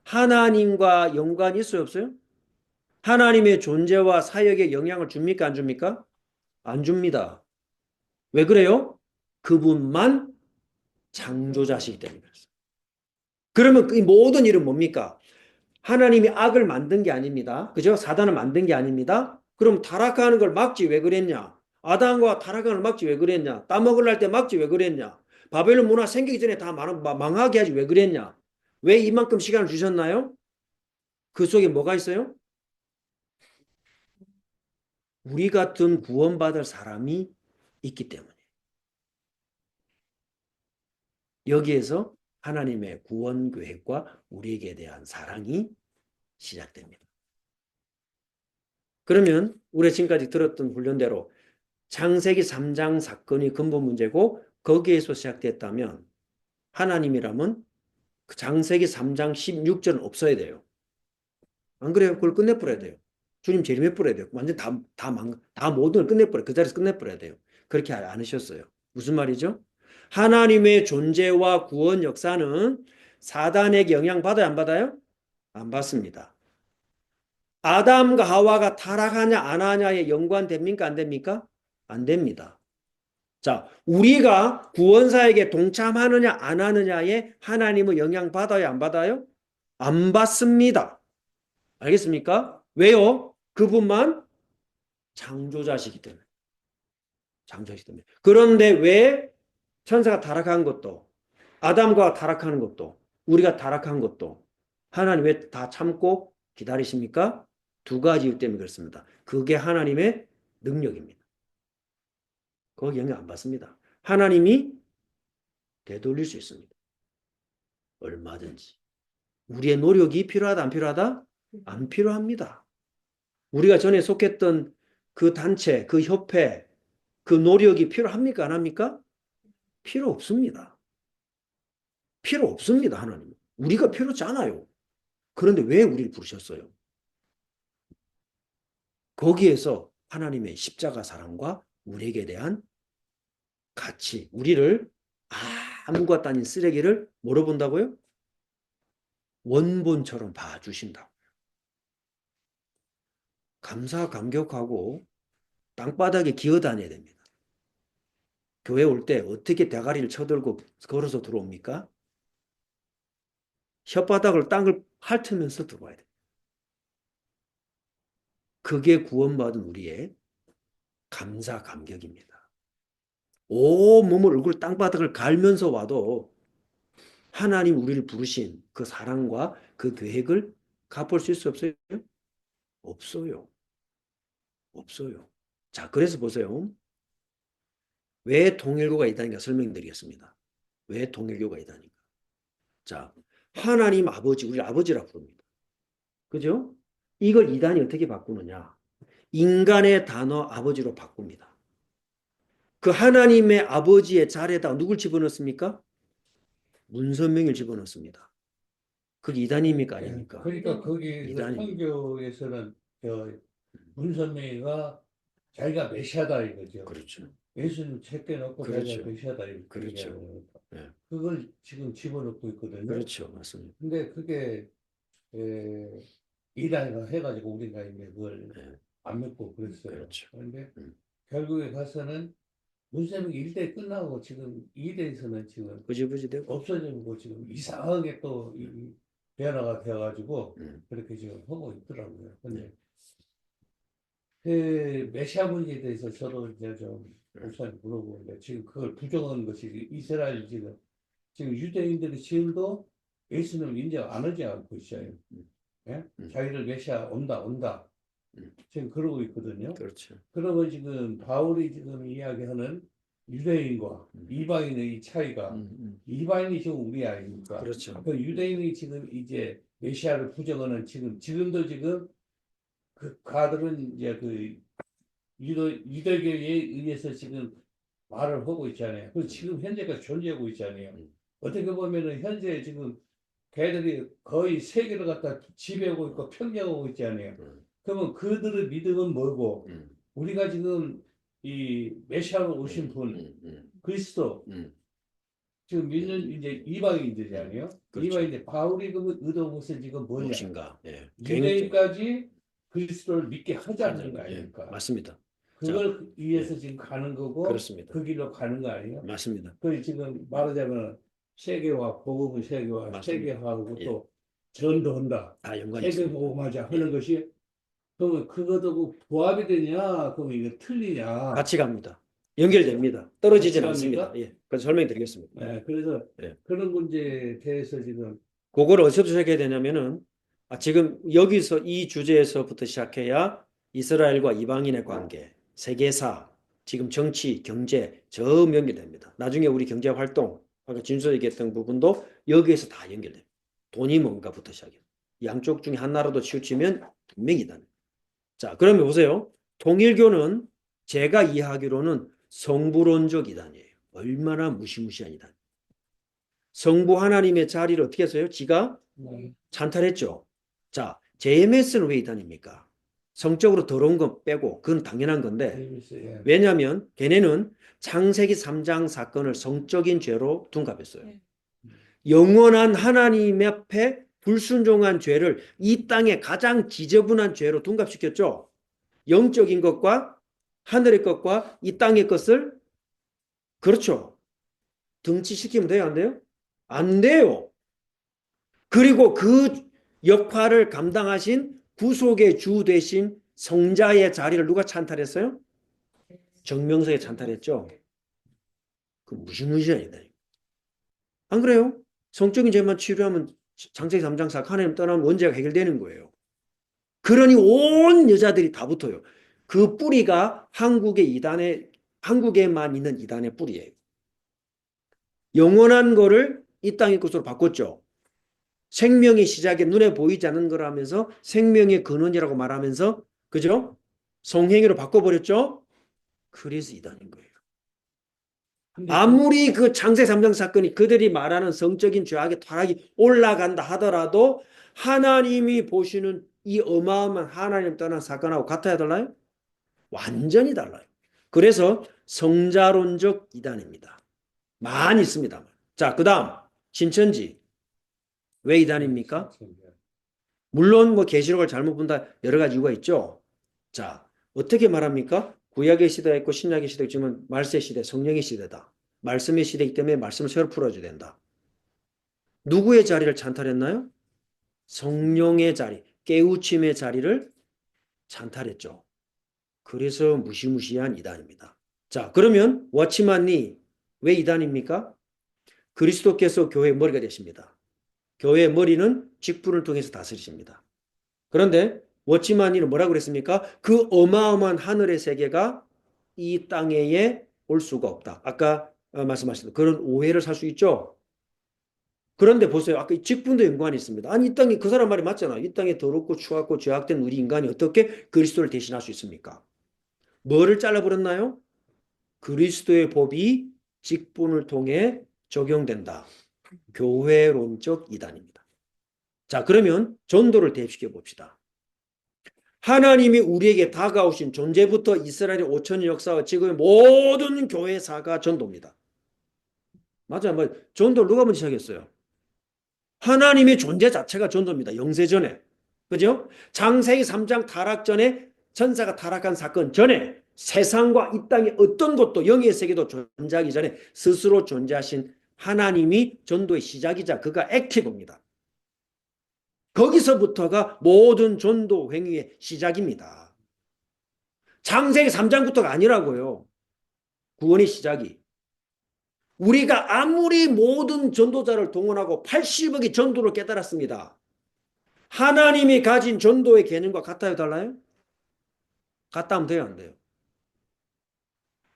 하나님과 연관이 있어요, 없어요? 하나님의 존재와 사역에 영향을 줍니까, 안 줍니까? 안 줍니다. 왜 그래요? 그분만 창조자시기 때문에 그렇습니다. 그러면 그 모든 일은 뭡니까? 하나님이 악을 만든 게 아닙니다. 그죠? 사단을 만든 게 아닙니다. 그럼 타락하는 걸 막지 왜 그랬냐? 아담과 타락하는 걸 막지 왜 그랬냐? 따먹으려 할 때 막지 왜 그랬냐? 바벨론 문화 생기기 전에 다 망하게 하지 왜 그랬냐? 왜 이만큼 시간을 주셨나요? 그 속에 뭐가 있어요? 우리 같은 구원받을 사람이 있기 때문에. 여기에서 하나님의 구원 계획과 우리에게 대한 사랑이 시작됩니다. 그러면 우리 지금까지 들었던 훈련대로 창세기 3장 사건이 근본 문제고 거기에서 시작됐다면 하나님이라면 그 창세기 3장 16절은 없어야 돼요. 안 그래요? 그걸 끝내버려야 돼요. 주님 재림해버려야 돼요. 완전 다 모든 걸 끝내버려요. 그 자리에서 끝내버려야 돼요. 그렇게 안 하셨어요. 무슨 말이죠? 하나님의 존재와 구원 역사는 사단에게 영향받아요? 안 받아요? 안 받습니다. 아담과 하와가 타락하냐 안 하냐에 연관됩니까? 안 됩니까? 안 됩니다. 자, 우리가 구원사에게 동참하느냐 안 하느냐에 하나님의 영향받아요? 안 받아요? 안 받습니다. 알겠습니까? 왜요? 그분만 창조자시기 때문에. 창조자시기 때문에. 그런데 왜 천사가 타락한 것도 아담과 타락하는 것도 우리가 타락한 것도 하나님 왜 다 참고 기다리십니까? 두 가지 이유 때문에 그렇습니다. 그게 하나님의 능력입니다. 거기 영향 안 받습니다. 하나님이 되돌릴 수 있습니다. 얼마든지. 우리의 노력이 필요하다 안 필요하다? 안 필요합니다. 우리가 전에 속했던 그 단체, 그 협회, 그 노력이 필요합니까? 안 합니까? 필요 없습니다. 필요 없습니다. 하나님. 우리가 필요치 않아요. 그런데 왜 우리를 부르셨어요? 거기에서 하나님의 십자가 사랑과 우리에게 대한 가치, 우리를 아무것도 아닌 쓰레기를 뭐로 본다고요? 원본처럼 봐주신다고. 감사 감격하고 땅바닥에 기어다녀야 됩니다. 교회 올 때 어떻게 대가리를 쳐들고 걸어서 들어옵니까? 혓바닥을 땅을 핥으면서 들어와야 돼요. 그게 구원받은 우리의 감사, 감격입니다. 온몸을 얼굴 땅바닥을 갈면서 와도 하나님 우리를 부르신 그 사랑과 그 계획을 갚을 수 있을 수 없어요? 없어요. 없어요. 자, 그래서 보세요. 왜 통일교가 있다니까 설명드리겠습니다. 왜 통일교가 있다니까. 자, 하나님 아버지, 우리 아버지라 부릅니다. 그죠? 이걸 이단이 어떻게 바꾸느냐? 인간의 단어 아버지로 바꿉니다. 그 하나님의 아버지의 자리에다 누굴 집어넣습니까? 문선명을 집어넣습니다. 그게 이단입니까? 아닙니까? 그러니까 거기 이단이. 선교에서는 문선명이가 자기가 메시아다 이거죠. 그렇죠. 예수는 제껴놓고 그렇죠. 자기가 메시아다 이렇게 그렇죠. 얘기하는 거니까. 네. 그걸 지금 집어넣고 있거든요. 그렇죠. 맞습니다. 근데 그게 이단이가 해가지고 우리가 이제 그걸 네. 안 믿고 그랬어요. 그렇죠. 그런데 음. 결국에 가서는 문선명이 1대 끝나고 지금 2대에서는 지금 부지부지 되고. 없어지고 지금 이상하게 또 변화가 되어가지고 그렇게 지금 하고 있더라고요. 근데 그 메시아 문제에 대해서 저도 이제 좀 목사님 물어보는데 지금 그걸 부정한 것이 이스라엘 지금 유대인들이 지금도 예수님을 인정 안 하지 않고 있어요. 예? 자기들 메시아 온다. 지금 그러고 있거든요. 그렇죠. 그러면 지금 바울이 지금 이야기하는 유대인과 이방인의 이 차이가 이방인이 지금 우리 아닙니까? 그렇죠. 그 유대인이 지금 이제 메시아를 부정하는 지금도 지금 그 가들은 이제 그 유대교에 의해서 지금 말을 하고 있잖아요. 그 지금 현재까지 존재하고 있잖아요. 어떻게 보면은 현재 지금 걔들이 거의 세계를 갖다 지배하고 있고 평정하고 있잖아요. 그러면 그들의 믿음은 뭐고 우리가 지금 이 메시아로 오신 분 그리스도 지금 믿는 이제 이방인들이잖아요. 그렇죠. 이방인들 바울이 그 의도한 것은 지금 뭐냐? 무엇인가? 예. 유대인까지 그리스도를 믿게 하자는 거 예. 아닙니까? 맞습니다. 그걸 위해서 지금 가는 거고 그렇습니다. 그 길로 가는 거 아니에요? 맞습니다. 그 지금 말하자면 세계화, 복음은 세계화, 맞습니다. 세계화하고 예. 또 전도한다. 다 연관이 세계 있습니다. 복음하자 하는 것이 그러면 그것도 부합이 되냐? 그러면 이거 틀리냐? 같이 갑니다. 연결됩니다. 떨어지진 같이 갑니까? 않습니다. 예. 그래서 설명드리겠습니다. 네, 그래서 예. 그런 문제에 대해서 지금 그거를 어디서 시작해야 되냐면은 지금 여기서 이 주제에서부터 시작해야 이스라엘과 이방인의 관계, 세계사, 지금 정치, 경제 저 연결됩니다. 나중에 우리 경제 활동, 아까 진수 얘기했던 부분도 여기에서 다 연결됩니다. 돈이 뭔가부터 시작해요. 양쪽 중에 하나라도 치우치면 분명이다. 자, 그러면 보세요. 통일교는 제가 이해하기로는 성부론적 이단이에요. 얼마나 무시무시한 이단. 성부 하나님의 자리를 어떻게 했어요? 지가 찬탈했죠. 자, JMS는 왜 이단입니까? 성적으로 더러운 건 빼고 그건 당연한 건데 재밌어요. 왜냐하면 걔네는 창세기 3장 사건을 성적인 죄로 둔갑했어요. 영원한 하나님 앞에 불순종한 죄를 이 땅에 가장 지저분한 죄로 둔갑시켰죠. 영적인 것과 하늘의 것과 이 땅의 것을 그렇죠. 등치시키면 돼요? 안 돼요? 안 돼요. 그리고 그 역할을 감당하신 구속의 주 대신 성자의 자리를 누가 찬탈했어요? 정명석이 찬탈했죠. 그 무시무시한 이다. 안 그래요? 성적인 죄만 치료하면 창세기 3장 사건 하나님 떠나면 원죄가 해결되는 거예요. 그러니 온 여자들이 다 붙어요. 그 뿌리가 한국에만 있는 이단의 뿌리예요. 영원한 거를 이 땅의 것으로 바꿨죠. 생명의 시작에 눈에 보이지 않는 거라면서 생명의 근원이라고 말하면서 그죠? 성행위로 바꿔버렸죠. 그래서 이단인 거예요. 아무리 그 창세 3장 사건이 그들이 말하는 성적인 죄악의 타락이 올라간다 하더라도 하나님이 보시는 이 어마어마한 하나님 떠난 사건하고 같아야 달라요? 완전히 달라요. 그래서 성자론적 이단입니다. 많이 있습니다. 자, 그 다음 신천지. 왜 이단입니까? 물론 뭐 계시록을 잘못 본다 여러 가지 이유가 있죠. 자, 어떻게 말합니까? 구약의 시대가 있고 신약의 시대가 있지만 말세 시대, 성령의 시대다. 말씀의 시대이기 때문에 말씀을 새로 풀어줘야 된다. 누구의 자리를 찬탈했나요? 성령의 자리, 깨우침의 자리를 찬탈했죠. 그래서 무시무시한 이단입니다. 자, 그러면 워치만이 왜 이단입니까? 그리스도께서 교회의 머리가 되십니다. 교회의 머리는 직분을 통해서 다스리십니다. 그런데 워치만이는 뭐라고 그랬습니까? 그 어마어마한 하늘의 세계가 이 땅에 올 수가 없다. 아까 말씀하신 그런 오해를 살 수 있죠. 그런데 보세요. 아까 이 직분도 연관이 있습니다. 아니 이 땅에 그 사람 말이 맞잖아. 이 땅에 더럽고 추악고 죄악된 우리 인간이 어떻게 그리스도를 대신할 수 있습니까? 뭐를 잘라버렸나요? 그리스도의 법이 직분을 통해 적용된다. 교회론적 이단입니다. 자, 그러면 전도를 대입시켜 봅시다. 하나님이 우리에게 다가오신 존재부터 이스라엘의 5천년 역사와 지금의 모든 교회사가 전도입니다. 맞아요. 전도를 누가 먼저 시작했어요? 하나님의 존재 자체가 전도입니다. 영세전에. 그죠? 창세기 3장 타락 전에 천사가 타락한 사건 전에 세상과 이 땅의 어떤 것도 영의 세계도 존재하기 전에 스스로 존재하신 하나님이 전도의 시작이자 그가 액티브입니다. 거기서부터가 모든 전도 행위의 시작입니다. 창세기 3장부터가 아니라고요. 구원의 시작이. 우리가 아무리 모든 전도자를 동원하고 80억의 전도를 깨달았습니다. 하나님이 가진 전도의 개념과 같아요, 달라요? 같다면 돼요, 안 돼요?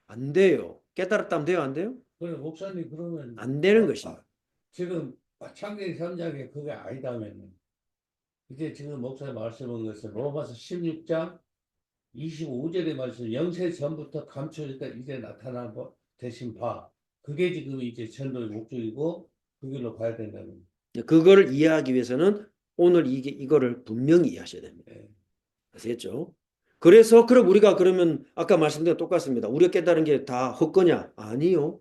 안 돼요. 깨달았다면 돼요, 안 돼요? 그래, 목사님, 그러면 안 되는 것입니다. 지금 창세기 3장에 그게 아니다면은 이제 지금 목사님 말씀한 것은 로마서 16장 25절의 말씀, 영세 전부터 감춰졌다 이제 나타나 대신 봐. 그게 지금 이제 전도의 목적이고 그 길로 가야 된다는. 그거를 이해하기 위해서는 오늘 이거를 분명히 이해하셔야 됩니다. 예. 아시겠죠? 그래서 그럼 우리가 그러면 아까 말씀드린 똑같습니다. 우리가 깨달은 게 다 헛거냐? 아니요.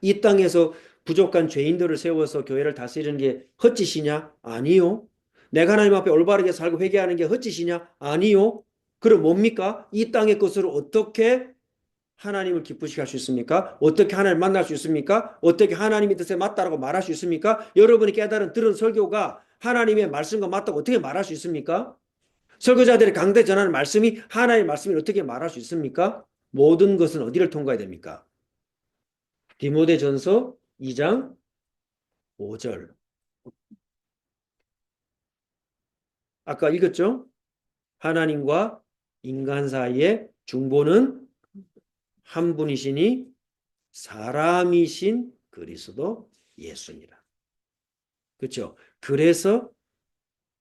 이 땅에서 부족한 죄인들을 세워서 교회를 다스리는 게 헛짓이냐? 아니요. 내가 하나님 앞에 올바르게 살고 회개하는 게 헛짓이냐? 아니요. 그럼 뭡니까? 이 땅의 것으로 어떻게 하나님을 기쁘시게 할 수 있습니까? 어떻게 하나님을 만날 수 있습니까? 어떻게 하나님의 뜻에 맞다라고 말할 수 있습니까? 여러분이 들은 설교가 하나님의 말씀과 맞다고 어떻게 말할 수 있습니까? 설교자들이 강대 전하는 말씀이 하나님의 말씀을 어떻게 말할 수 있습니까? 모든 것은 어디를 통과해야 됩니까? 디모데전서 2장 5절. 아까 읽었죠? 하나님과 인간 사이의 중보는 한 분이시니 사람이신 그리스도 예수니라. 그렇죠? 그래서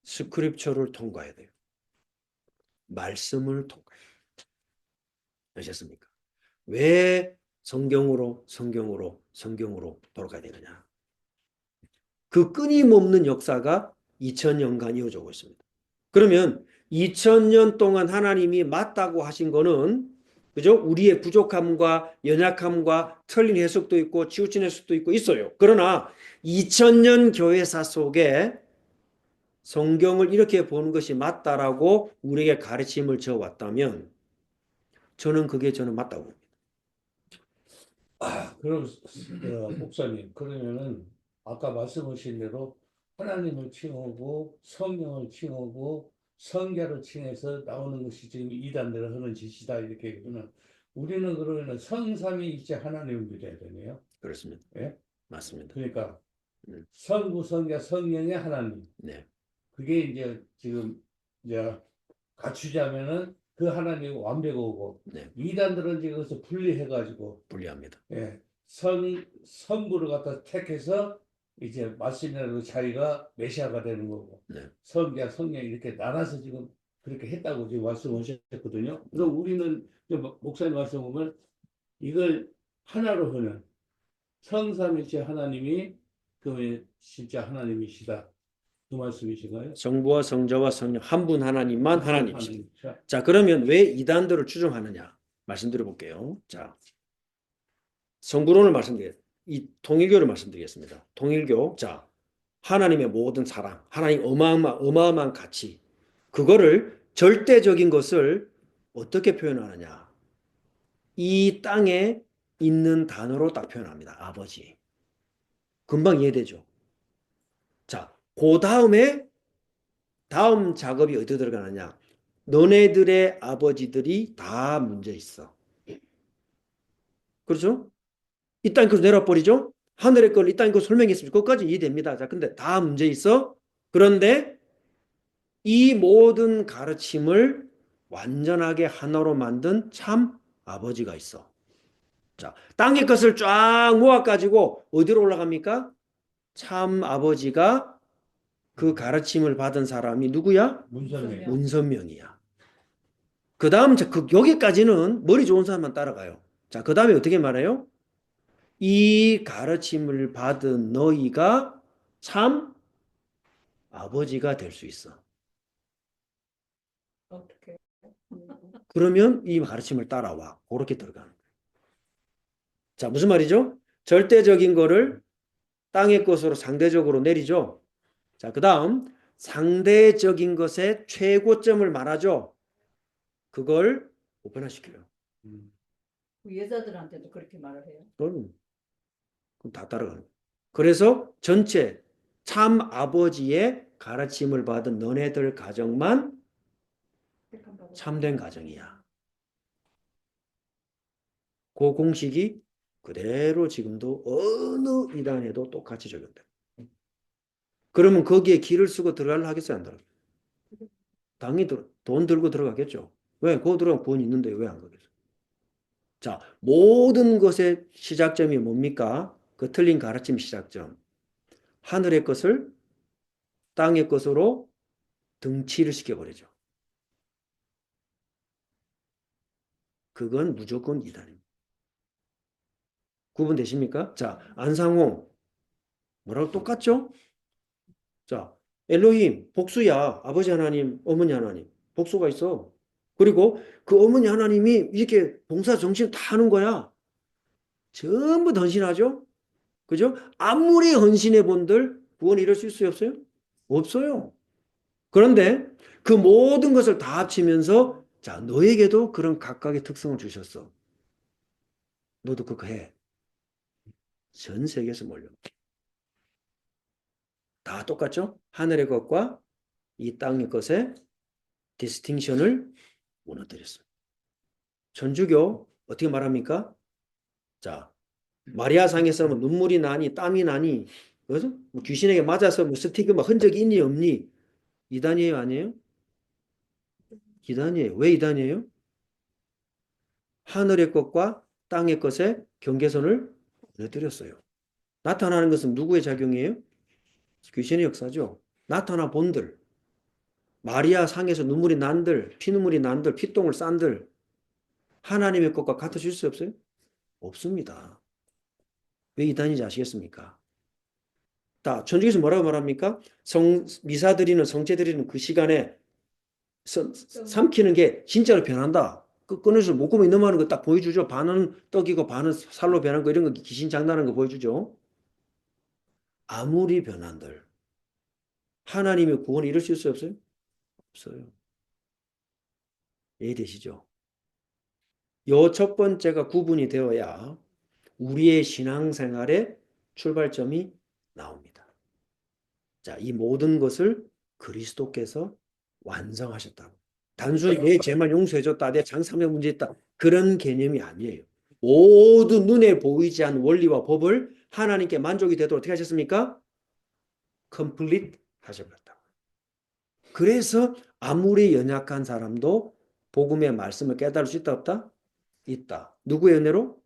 스크립처를 통과해야 돼요. 말씀을 통과해야 돼요. 아셨습니까? 왜 성경으로 돌아가야 되느냐? 그 끊임없는 역사가 2000년간 이어져 오고 있습니다. 그러면 2000년 동안 하나님이 맞다고 하신 거는 그죠? 우리의 부족함과 연약함과 틀린 해석도 있고 치우친 해석도 있고 있어요. 그러나 2000년 교회사 속에 성경을 이렇게 보는 것이 맞다라고 우리에게 가르침을 줘왔다면 저는 맞다고 봅니다. 그럼 목사님, 그러면은 아까 말씀하신 대로 하나님을 칭하고 성령을 칭하고 성자를 칭해서 나오는 것이 지금 이단대로 하는 짓이다 이렇게 그러면 우리는 그러면 성삼위일체 하나님을 믿어야 되네요. 그렇습니다. 예? 맞습니다. 그러니까 음. 성부, 성자, 성령의 하나님. 네. 그게 이제 지금 이제 갖추자면은 그 하나님이 완벽하고 네. 이단들은 지금 그것을 분리해가지고 불리합니다. 예, 성부를 갖다 택해서 이제 말씀이라도 자기가 메시아가 되는 거고 네. 성자, 성령 이렇게 나눠서 지금 그렇게 했다고 지금 말씀하셨거든요. 그럼 우리는 목사님 말씀 보면 이걸 하나로 하는 성삼일체 하나님이 그 진짜 하나님이시다. 그 말씀이신가요? 성부와 성자와 성령 한 분 하나님만 하나님이십니다. 하나님. 자, 그러면 왜 이단들을 추종하느냐? 말씀드려 볼게요. 자, 성부론을 이 통일교를 말씀드리겠습니다. 통일교. 자, 하나님의 모든 사랑, 하나님 어마어마한 가치. 그거를 절대적인 것을 어떻게 표현하느냐? 이 땅에 있는 단어로 딱 표현합니다. 아버지. 금방 이해되죠? 자, 그 다음에 다음 작업이 어디에 들어가느냐? 너네들의 아버지들이 다 문제 있어. 그렇죠? 이 땅 것으로 내려버리죠? 하늘의 걸 이 땅 것으로 설명했습니다. 그것까지 이해됩니다. 자, 근데 다 문제 있어. 그런데 이 모든 가르침을 완전하게 하나로 만든 참 아버지가 있어. 자, 땅의 것을 쫙 모아가지고 어디로 올라갑니까? 참 아버지가 그 가르침을 받은 사람이 누구야? 문선명. 문선명이야. 그 다음, 여기까지는 머리 좋은 사람만 따라가요. 자, 그 다음에 어떻게 말해요? 이 가르침을 받은 너희가 참 아버지가 될 수 있어. 어떻게? 그러면 이 가르침을 따라와. 그렇게 들어가는 거예요. 자, 무슨 말이죠? 절대적인 거를 땅의 것으로 상대적으로 내리죠. 자, 그 다음 상대적인 것의 최고점을 말하죠. 그걸 보편화시켜요. 여자들한테도 그렇게 말을 해요. 그럼 다 따라가는 거예요. 그래서 전체 참 아버지의 가르침을 받은 너네들 가정만 참된 가정이야. 그 공식이 그대로 지금도 어느 이단에도 똑같이 적용돼. 그러면 거기에 기를 쓰고 들어가려 하겠어요? 안 들어가요? 당연히 돈 들고 들어가겠죠. 왜? 그거 들어가면 구원이 있는데 왜 안 가겠어요? 자, 모든 것의 시작점이 뭡니까? 그 틀린 가르침 시작점. 하늘의 것을 땅의 것으로 등치를 시켜버리죠. 그건 무조건 이단입니다. 구분되십니까? 자, 안상홍. 뭐라고 똑같죠? 자, 엘로힘, 복수야. 아버지 하나님, 어머니 하나님. 복수가 있어. 그리고 그 어머니 하나님이 이렇게 봉사 정신 다 하는 거야. 전부 헌신하죠? 그죠? 아무리 헌신해 본들 구원 이룰 수 있어요, 없어요? 없어요. 그런데 그 모든 것을 다 합치면서 자, 너에게도 그런 각각의 특성을 주셨어. 너도 그거 해. 전 세계에서 몰려. 다 똑같죠? 하늘의 것과 이 땅의 것의 디스팅션을 무너뜨렸어요. 천주교 어떻게 말합니까? 자, 마리아상에서는 눈물이 나니 땀이 나니 그래서 뭐 귀신에게 맞아서 뭐 스티그마 흔적이 있니 없니? 이단이에요, 아니에요? 이단이에요. 왜 이단이에요? 하늘의 것과 땅의 것의 경계선을 무너뜨렸어요. 나타나는 것은 누구의 작용이에요? 귀신의 역사죠. 나타나 본들, 마리아 상에서 눈물이 난들, 피눈물이 난들, 피똥을 싼들, 하나님의 것과 같아질 수 없어요? 없습니다. 왜 이단인지 아시겠습니까? 자, 천주교에서 뭐라고 말합니까? 미사 드리는, 성체 드리는 그 시간에 삼키는 게 진짜로 변한다. 꺼내서 목구멍에 넘어가는 거 딱 보여주죠. 반은 떡이고 반은 살로 변한 거 이런 거 귀신 장난하는 거 보여주죠. 아무리 변한들 하나님의 구원을 이룰 수 있어요, 없어요? 없어요. 이해되시죠? 요 첫 번째가 구분이 되어야 우리의 신앙생활의 출발점이 나옵니다. 자, 이 모든 것을 그리스도께서 완성하셨다고. 단순히 내 죄만 용서해줬다, 내 장사면 문제 있다 그런 개념이 아니에요. 모두 눈에 보이지 않는 원리와 법을 하나님께 만족이 되도록 어떻게 하셨습니까? complete 하셔버렸다. 그래서 아무리 연약한 사람도 복음의 말씀을 깨달을 수 있다 없다? 있다. 누구의 은혜로?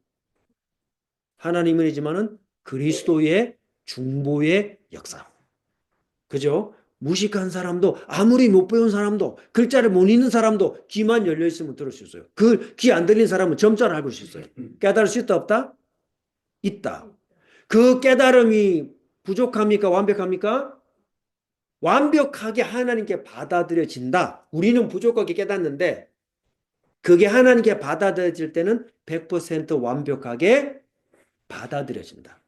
하나님의 은혜지만은 그리스도의 중보의 역사로. 그죠? 무식한 사람도 아무리 못 배운 사람도 글자를 못 읽는 사람도 귀만 열려 있으면 들을 수 있어요. 그 귀 안 들린 사람은 점자를 알고 수 있어요. 깨달을 수 있다 없다? 있다. 그 깨달음이 부족합니까? 완벽합니까? 완벽하게 하나님께 받아들여진다. 우리는 부족하게 깨닫는데 그게 하나님께 받아들여질 때는 100% 완벽하게 받아들여진다.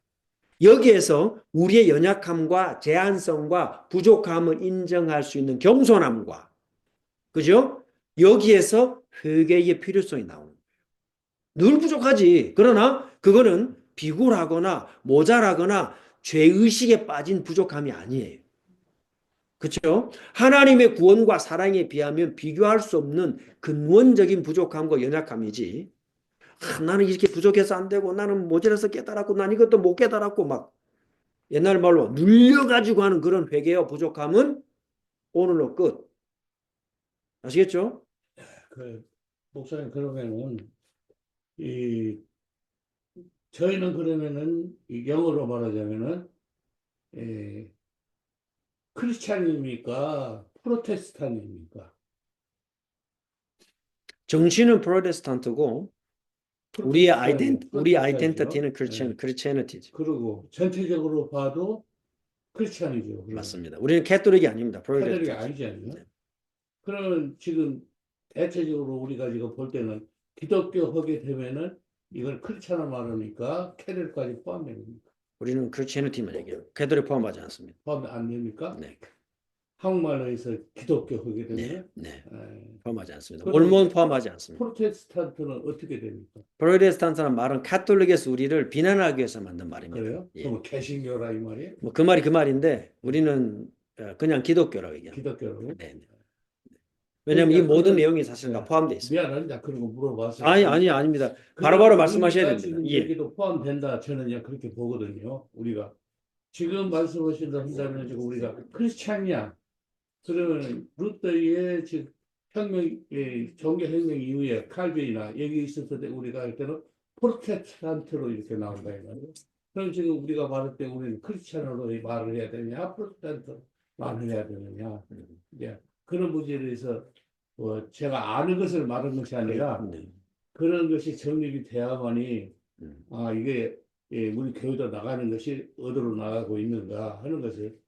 여기에서 우리의 연약함과 제한성과 부족함을 인정할 수 있는 겸손함과 그죠? 여기에서 회개의 필요성이 나오는 거예요. 늘 부족하지. 그러나 그거는 비굴하거나 모자라거나 죄의식에 빠진 부족함이 아니에요. 그렇죠? 하나님의 구원과 사랑에 비하면 비교할 수 없는 근원적인 부족함과 연약함이지. 나는 이렇게 부족해서 안 되고 나는 모자라서 깨달았고 난 이것도 못 깨달았고 막 옛날 말로 눌려가지고 하는 그런 회개와 부족함은 오늘로 끝. 아시겠죠? 그 목사님 그러면은 이 저희는 그러면은 이 영어로 말하자면은 크리스찬입니까? 프로테스탄입니까? 정신은 프로테스탄트고 우리 프로테스탄이죠. 아이덴티티는 크리스천이티죠. 그리고 전체적으로 봐도 크리스찬이죠. 그러면. 맞습니다. 우리는 캐톨릭이 아닙니다. 캐톨릭이 프로테스탄트. 아니잖아요. 네. 그러면 지금 대체적으로 우리가 지금 볼 때는 기독교 하게 되면은 이걸 크리스찬을 말하니까 캐톨릭까지 포함됩니까? 우리는 크리스천이티만 얘기해요. 캐톨릭 포함하지 않습니다. 포함 안 됩니까? 네. 한국말로 해서 기독교 하게 네. 되면 네. 에, 포함하지 않습니다. 그럼 올몬 포함하지 않습니다. 프로테스탄트는 어떻게 됩니까? 프로테스탄트라는 말은 카톨릭에서 우리를 비난하기 위해서 만든 말입니다. 그래요? 예. 그러면 개신교라 이 말이에요? 뭐 그 말이 그 말인데 우리는 그냥 기독교라고 얘기합니다. 기독교라고? 네. 네. 왜냐하면 이 그러니까 모든 그건- 내용이 사실 다 포함되어 있습니다. 미안합니다. 그런 거 물어봤어요. 아닙니다. 바로바로 말씀하셔야 우리가 됩니다. 지금 예. 얘기도 포함된다. 저는 그냥 그렇게 보거든요. 우리가 지금 말씀하신다 한다면 지금 우리가 크리스찬이야. 그러면 루터의 즉 종교혁명 이후에 칼빈이나 여기 있었을 때 우리가 할 때는 프로테스탄트로 이렇게 나온다 이 말이에요. 그럼 지금 우리가 말할 때 우리는 크리스찬으로 말을 해야 되느냐, 프로테스탄트 말을 해야 되느냐. 이제 그런 문제에 대해서 제가 아는 것을 말하는 것이 아니라 네. 그런 것이 정립이 돼야만이 음. 이게 우리 교회도 나가는 것이 어디로 나가고 있는가 하는 것을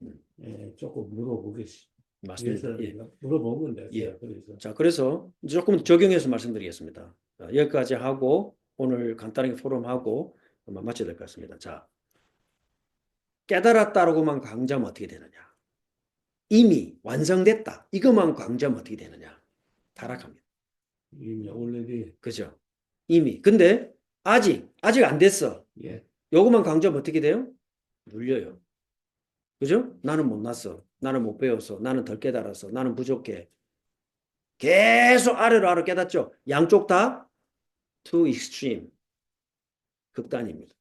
조금 물어보겠습니다. 맞습니다. 그래서 예. 물어본 건데 예. 그래서 자, 그래서 조금 적용해서 말씀드리겠습니다. 자, 여기까지 하고 오늘 간단하게 포럼하고 마쳐야 될 것 같습니다. 자, 깨달았다라고만 강조하면 어떻게 되느냐? 이미 완성됐다. 이것만 강조하면 어떻게 되느냐? 타락합니다. 이미 already 그죠? 이미. 근데 아직 안 됐어. 예. 요것만 강조하면 어떻게 돼요? 눌려요. 그죠? 나는 못났어. 나는 못 배웠어. 나는 덜 깨달았어. 나는 부족해. 계속 아래로 깨닫죠? 양쪽 다 too extreme. 극단입니다.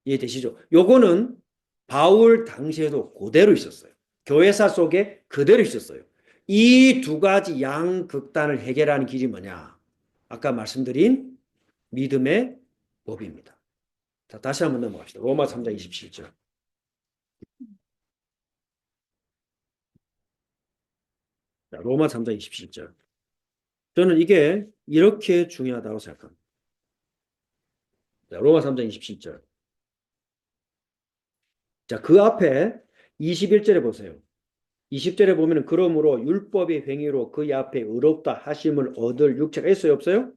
이해되시죠? 요거는 바울 당시에도 그대로 있었어요. 교회사 속에 그대로 있었어요. 이 두 가지 양극단을 해결하는 길이 뭐냐? 아까 말씀드린 믿음의 법입니다. 자, 다시 한번 넘어갑시다. 로마 3장 27절. 자, 로마 3장 27절. 저는 이게 이렇게 중요하다고 생각합니다. 자, 로마 3장 27절. 자, 그 앞에 21절에 보세요. 20절에 보면 그러므로 율법의 행위로 그의 앞에 의롭다 하심을 얻을 육체가 있어요, 없어요?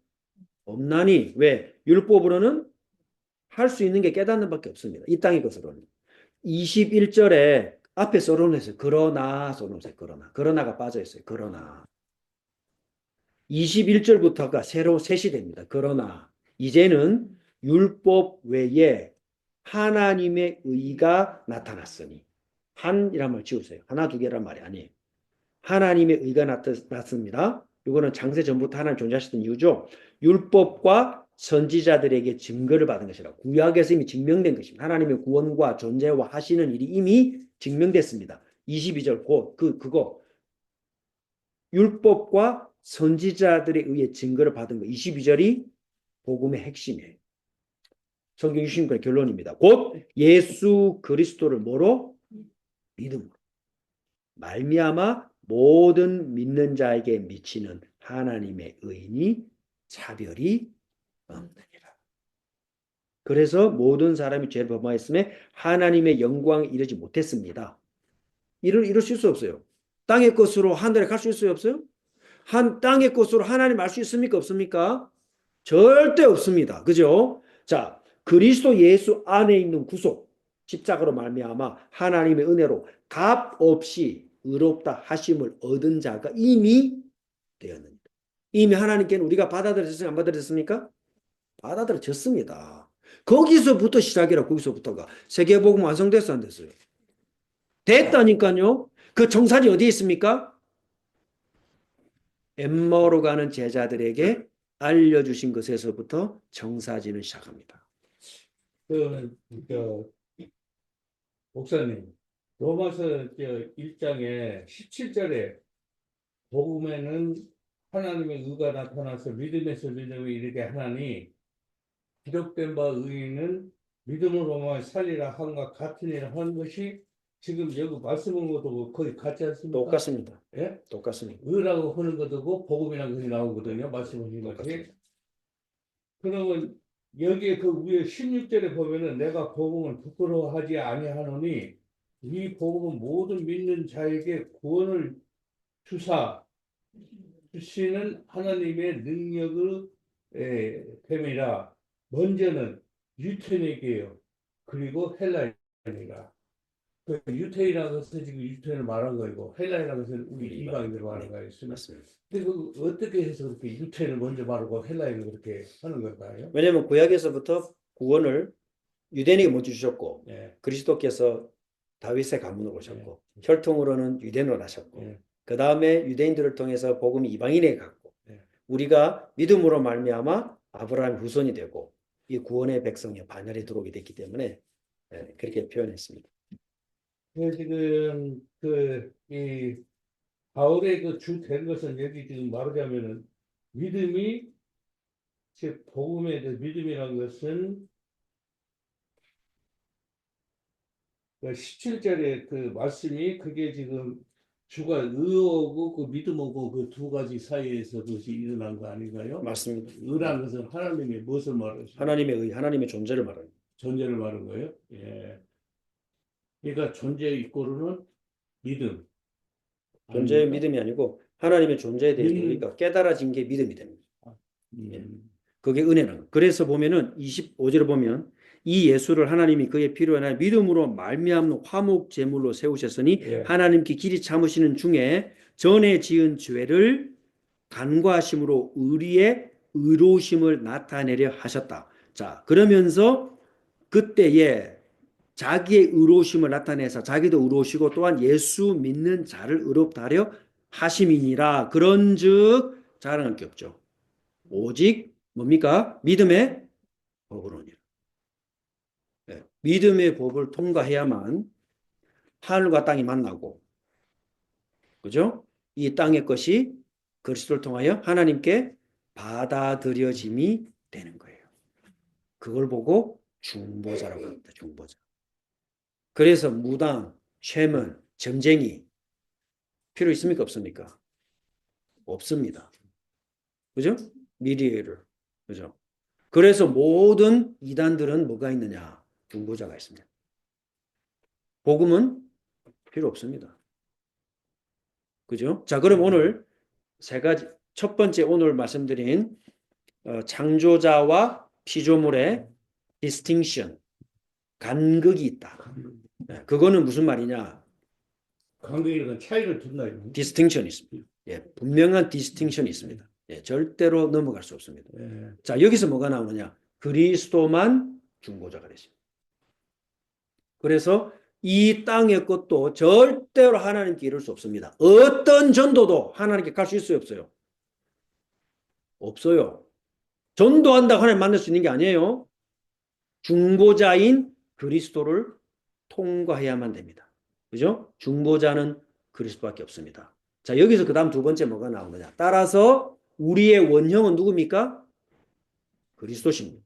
없나니. 왜? 율법으로는 할 수 있는 게 깨닫는 밖에 없습니다. 이 땅의 것으로는. 21절에 앞에 써놓으세요. 그러나 써놓으세요. 그러나가 빠져있어요. 그러나. 21절부터가 새로 셋이 됩니다. 그러나 이제는 율법 외에 하나님의 의가 나타났으니. 한이란 말 지우세요. 하나 두 개란 말이 아니에요. 하나님의 의가 나타났습니다. 이거는 창세 전부터 하나님 존재하셨던 이유죠. 율법과 선지자들에게 증거를 받은 것이라. 구약에서 이미 증명된 것입니다. 하나님의 구원과 존재와 하시는 일이 이미 증명됐습니다. 22절 그거 율법과 선지자들에 의해 증거를 받은 거. 22절이 복음의 핵심이에요. 성경 주신 그 결론입니다. 곧 예수 그리스도를 뭐로? 믿음으로. 말미암아 모든 믿는 자에게 미치는 하나님의 의인이 차별이 없느니라. 그래서 모든 사람이 죄를 범하였음에 하나님의 영광에 이르지 못했습니다. 이루실 수 없어요. 땅의 것으로 하늘에 갈 수 있어요, 없어요? 땅의 것으로 하나님 알 수 있습니까, 없습니까? 절대 없습니다. 그죠? 자, 그리스도 예수 안에 있는 구속, 십자가로 말미암아 하나님의 은혜로 값 없이 의롭다 하심을 얻은 자가 이미 되었는데, 이미 하나님께는 우리가 받아들였습니까, 안 받아들였습니까? 받아들여졌습니다. 거기서부터 시작이라. 거기서부터가 세계복음 완성됐어, 안 됐어요? 됐다니까요. 그 청산이 어디에 있습니까? 엠마오로 가는 제자들에게 알려주신 것에서부터 청사진을 시작합니다. 저, 목사님, 로마서 1장에 17절에 복음에는 하나님의 의가 나타나서 믿음에서 믿음에 이르게 하나니 기록된 바 의인은 믿음으로만 살리라 함과 같으니라 하는 것이 지금 여기 말씀한 것도 거의 같지 않습니까? 똑같습니다. 예? 똑같습니다. 의라고 하는 것도 복음이라는 것이 나오거든요. 말씀하신 것이. 똑같습니다. 그러면 여기에 그 위에 16절에 보면은 내가 복음을 부끄러워하지 아니하노니 이 복음은 모든 믿는 자에게 구원을 주시는 하나님의 능력을 됨이라. 먼저는 유태인에게요. 그리고 헬라인이라. 그 유태인이라는 것은 지금 유태인을 말한 거이고 헬라인이라는 것은 우리 이방인들 말하는 거였습니다. 맞습니다. 근데 그 어떻게 해서 그렇게 유태인을 먼저 말하고 헬라인을 그렇게 하는 걸까요? 왜냐하면 구약에서부터 구원을 유대인에게 먼저 주셨고 예. 그리스도께서 다윗의 가문으로 오셨고 혈통으로는 유대인으로 나셨고 예. 그 다음에 유대인들을 통해서 복음이 이방인에게 갔고 네. 우리가 믿음으로 말미암아 아브라함의 후손이 되고 이 구원의 백성의 반열에 들어오게 됐기 때문에 그렇게 표현했습니다. 그래서 지금 이 바울의 그 주 된 것은 여기 지금 말하자면은 믿음이 즉 복음에 대한 믿음이라는 것은 그 17절의 그 말씀이 그게 지금 주가 의하고 그 믿음하고 그 두 가지 사이에서 그것이 일어난 거 아닌가요? 맞습니다. 의라는 것은 하나님의 무엇을 말하십니까? 하나님의 의, 하나님의 존재를 말합니다. 존재를 말하는 거예요. 예. 그러니까 존재 이꼬르는 믿음. 존재의 아닙니까? 믿음이 아니고 하나님의 존재에 대해서 우리가 깨달아진 게 믿음이 됩니다. 그게 은혜는 거예요. 그래서 보면은 25절에 보면 이 예수를 하나님이 그의 필요한 한 믿음으로 말미암는 화목 제물로 세우셨으니 예. 하나님께 길이 참으시는 중에 전에 지은 죄를 간과하심으로 우리의 의로우심을 나타내려 하셨다. 자, 그러면서 그때에 자기의 의로우심을 나타내서 자기도 의로우시고 또한 예수 믿는 자를 의롭다 하려 하심이니라. 그런즉 자랑할 게 없죠. 오직 뭡니까? 믿음의 법으로니라. 믿음의 법을 통과해야만 하늘과 땅이 만나고, 그죠? 이 땅의 것이 그리스도를 통하여 하나님께 받아들여짐이 되는 거예요. 그걸 보고 중보자라고 합니다. 중보자. 그래서 무당, 쉐먼, 점쟁이 필요 있습니까? 없습니까? 없습니다. 그죠? 미디에이터. 그죠? 그래서 모든 이단들은 뭐가 있느냐? 중보자가 있습니다. 복음은 필요 없습니다. 그죠? 자, 그럼 오늘 세 가지, 첫 번째 오늘 말씀드린 창조자와 피조물의 distinction, 간극이 있다. 그거는 무슨 말이냐? 관계가 차이를 둔다요. distinction이 있습니다. 분명한 distinction이 있습니다. 절대로 넘어갈 수 없습니다. 예. 자, 여기서 뭐가 나오느냐? 그리스도만 중보자가 되십니다. 그래서 이 땅의 것도 절대로 하나님께 이룰 수 없습니다. 어떤 전도도 하나님께 갈 수 있어요, 없어요? 없어요. 전도한다고 하나님 만날 수 있는 게 아니에요. 중보자인 그리스도를 통과해야만 됩니다. 그죠? 중보자는 그리스도밖에 없습니다. 자, 여기서 그 다음 두 번째 뭐가 나오느냐? 따라서 우리의 원형은 누굽니까? 그리스도십니다.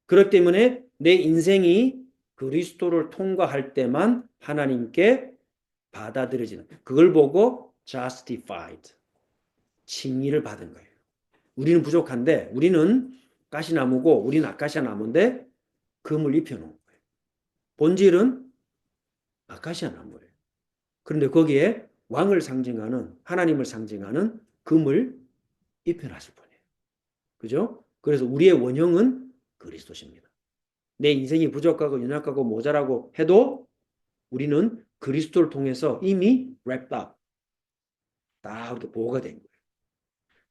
그렇기 때문에 내 인생이 그리스도를 통과할 때만 하나님께 받아들여지는, 그걸 보고 justified, 칭의를 받은 거예요. 우리는 부족한데, 우리는 가시나무고 우리는 아카시아 나무인데 금을 입혀놓은 거예요. 본질은 아카시아 나무예요. 그런데 거기에 왕을 상징하는, 하나님을 상징하는 금을 입혀놨을 뿐이에요. 그죠? 그래서 우리의 원형은 그리스도십니다. 내 인생이 부족하고 연약하고 모자라고 해도 우리는 그리스도를 통해서 이미 wrapped up, 딱 이렇게 보호가 된 거예요.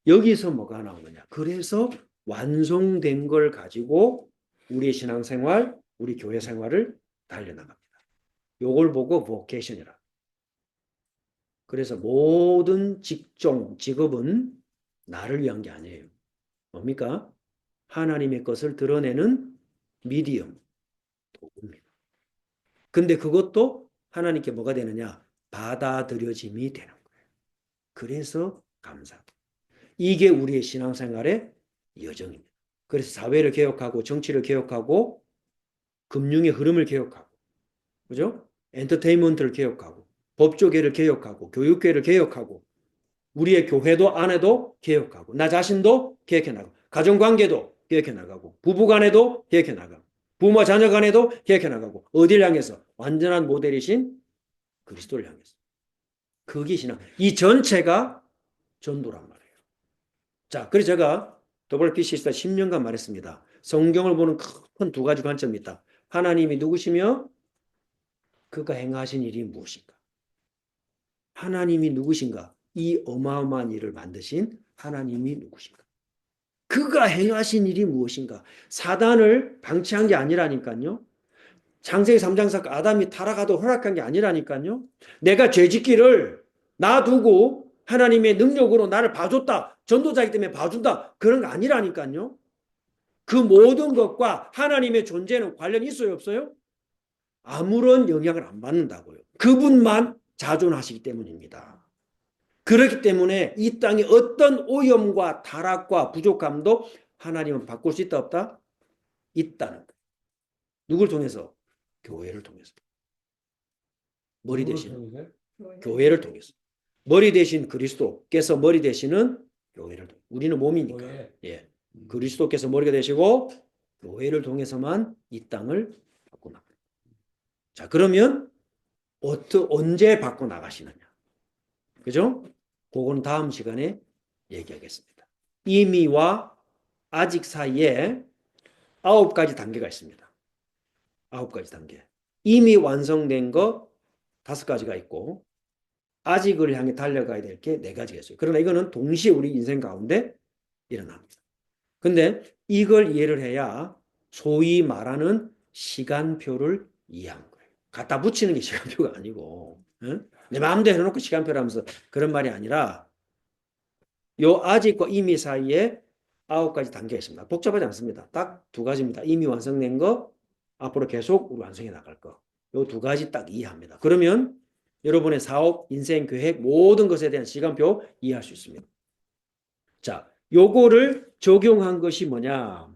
여기서 뭐가 나오느냐? 그래서 완성된 걸 가지고 우리의 신앙생활, 우리 교회 생활을 달려나갑니다. 요걸 보고 vocation이라. 그래서 모든 직종, 직업은 나를 위한 게 아니에요. 뭡니까? 하나님의 것을 드러내는 미디엄, 도구입니다. 근데 그것도 하나님께 뭐가 되느냐? 받아들여짐이 되는 거예요. 그래서 감사. 이게 우리의 신앙생활의 여정입니다. 그래서 사회를 개혁하고 정치를 개혁하고 금융의 흐름을 개혁하고 그죠? 엔터테인먼트를 개혁하고 법조계를 개혁하고 교육계를 개혁하고 우리의 교회도 안에도 개혁하고 나 자신도 개혁해 나가고 가정관계도 개혁해 나가고 부부간에도 개혁해 나가고 부모 자녀 간에도 개혁해 나가고 어디를 향해서? 완전한 모델이신 그리스도를 향해서. 그게 신앙. 이 전체가 전도란 말이에요. 자, 그래서 제가 WPC에서 10년간 말했습니다. 성경을 보는 큰 두 가지 관점이 있다. 하나님이 누구시며 그가 행하신 일이 무엇인가? 하나님이 누구신가? 이 어마어마한 일을 만드신 하나님이 누구신가? 그가 행하신 일이 무엇인가? 사단을 방치한 게 아니라니까요. 창세기 3장 사건 아담이 타락하도록 허락한 게 아니라니까요. 내가 죄짓기를 놔두고 하나님의 능력으로 나를 봐줬다. 전도자이기 때문에 봐준다. 그런 거 아니라니까요. 그 모든 것과 하나님의 존재는 관련이 있어요, 없어요? 아무런 영향을 안 받는다고요. 그분만 자존하시기 때문입니다. 그렇기 때문에 이 땅에 어떤 오염과 타락과 부족함도 하나님은 바꿀 수 있다, 없다? 있다는 거예요. 누굴 통해서? 교회를 통해서. 머리 대신 교회를 통해서. 머리 대신 그리스도께서 머리 대신은 교회를 통해서. 우리는 몸이니까. 교회. 예. 그리스도께서 머리가 되시고 교회를 통해서만 이 땅을 바꿔 나가요. 자, 그러면 언제 바꿔 나가시느냐? 그죠? 그거는 다음 시간에 얘기하겠습니다. 이미와 아직 사이에 9가지 단계가 있습니다. 9가지 단계. 이미 완성된 거 5가지가 있고 아직을 향해 달려가야 될 게 4가지가 있어요. 그러나 이거는 동시에 우리 인생 가운데 일어납니다. 근데 이걸 이해를 해야 소위 말하는 시간표를 이해한 거예요. 갖다 붙이는 게 시간표가 아니고 응? 내 마음대로 해놓고 시간표를 하면서 그런 말이 아니라 요 아직과 이미 사이에 9가지 단계가 있습니다. 복잡하지 않습니다. 딱 2가지입니다. 이미 완성된 거 앞으로 계속 우리 완성해 나갈 거. 요 2가지 딱 이해합니다. 그러면 여러분의 사업, 인생, 계획 모든 것에 대한 시간표 이해할 수 있습니다. 자, 요거를 적용한 것이 뭐냐?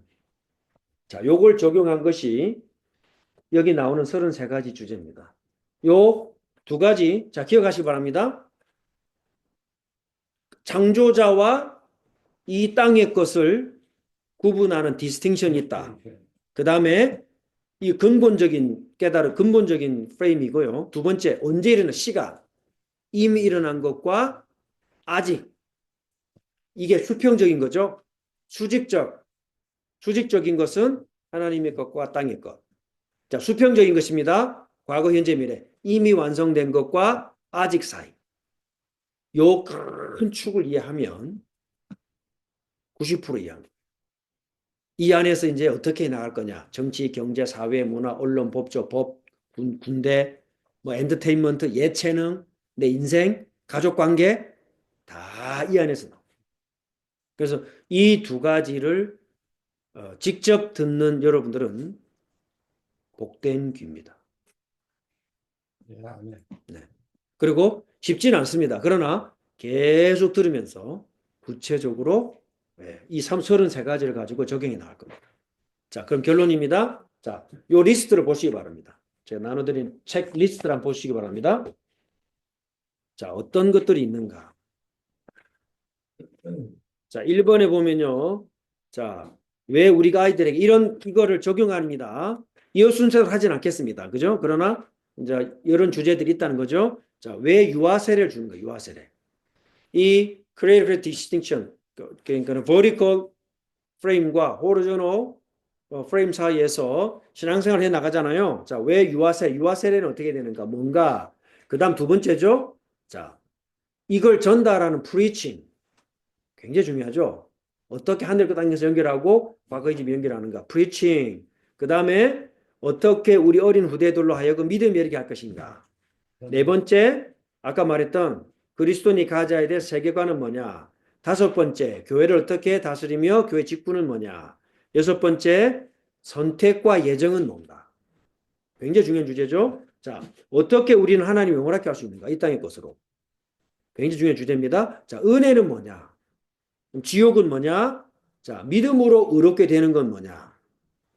자, 요걸 적용한 것이 여기 나오는 33가지 주제입니다. 요 2가지, 자, 기억하시기 바랍니다. 창조자와 이 땅의 것을 구분하는 디스팅션이 있다. 그 다음에 이 근본적인 깨달음, 근본적인 프레임이고요. 2번째, 언제 일어난 시간, 이미 일어난 것과 아직. 이게 수평적인 거죠. 수직적인 것은 하나님의 것과 땅의 것. 자, 수평적인 것입니다. 과거, 현재, 미래. 이미 완성된 것과 아직 사이. 요 큰 축을 이해하면 90% 이해합니다. 이 안에서 이제 어떻게 나갈 거냐. 정치, 경제, 사회, 문화, 언론, 법조, 법, 군대, 뭐 엔터테인먼트, 예체능, 내 인생, 가족관계 다 이 안에서 나옵니다. 그래서 이 2가지를 직접 듣는 여러분들은 복된 귀입니다. 네. 그리고 쉽지는 않습니다. 그러나 계속 들으면서 구체적으로 이 33가지를 가지고 적용해 나갈 겁니다. 자, 그럼 결론입니다. 자, 요 리스트를 보시기 바랍니다. 제가 나눠드린 책 리스트를 한번 보시기 바랍니다. 자, 어떤 것들이 있는가? 자, 1번에 보면요. 자, 왜 우리가 아이들에게 이거를 적용합니다. 이 순서로 하진 않겠습니다. 그죠? 그러나 이제 이런 주제들이 있다는 거죠. 자, 왜 유아 세례를 주는 거예요? 유아 세례. 이 creative distinction, 그러니까 vertical frame과 horizontal frame 사이에서 신앙생활을 해 나가잖아요. 자, 왜 유아 세례는 어떻게 되는가? 뭔가? 그 다음 2번째죠. 자, 이걸 전달하는 preaching. 굉장히 중요하죠. 어떻게 하늘과 땅에서 연결하고 과거의 집 연결하는가. preaching. 그 다음에 어떻게 우리 어린 후대들로 하여금 믿음이 이렇게 할 것인가. 4번째, 아까 말했던 그리스도인이 가져야 될 세계관은 뭐냐? 다섯 번째, 교회를 어떻게 다스리며 교회 직분은 뭐냐? 여섯 번째, 선택과 예정은 뭔가? 굉장히 중요한 주제죠. 자, 어떻게 우리는 하나님을 영원하게 할 수 있는가? 이 땅의 것으로. 굉장히 중요한 주제입니다. 자, 은혜는 뭐냐? 지옥은 뭐냐? 자, 믿음으로 의롭게 되는 건 뭐냐?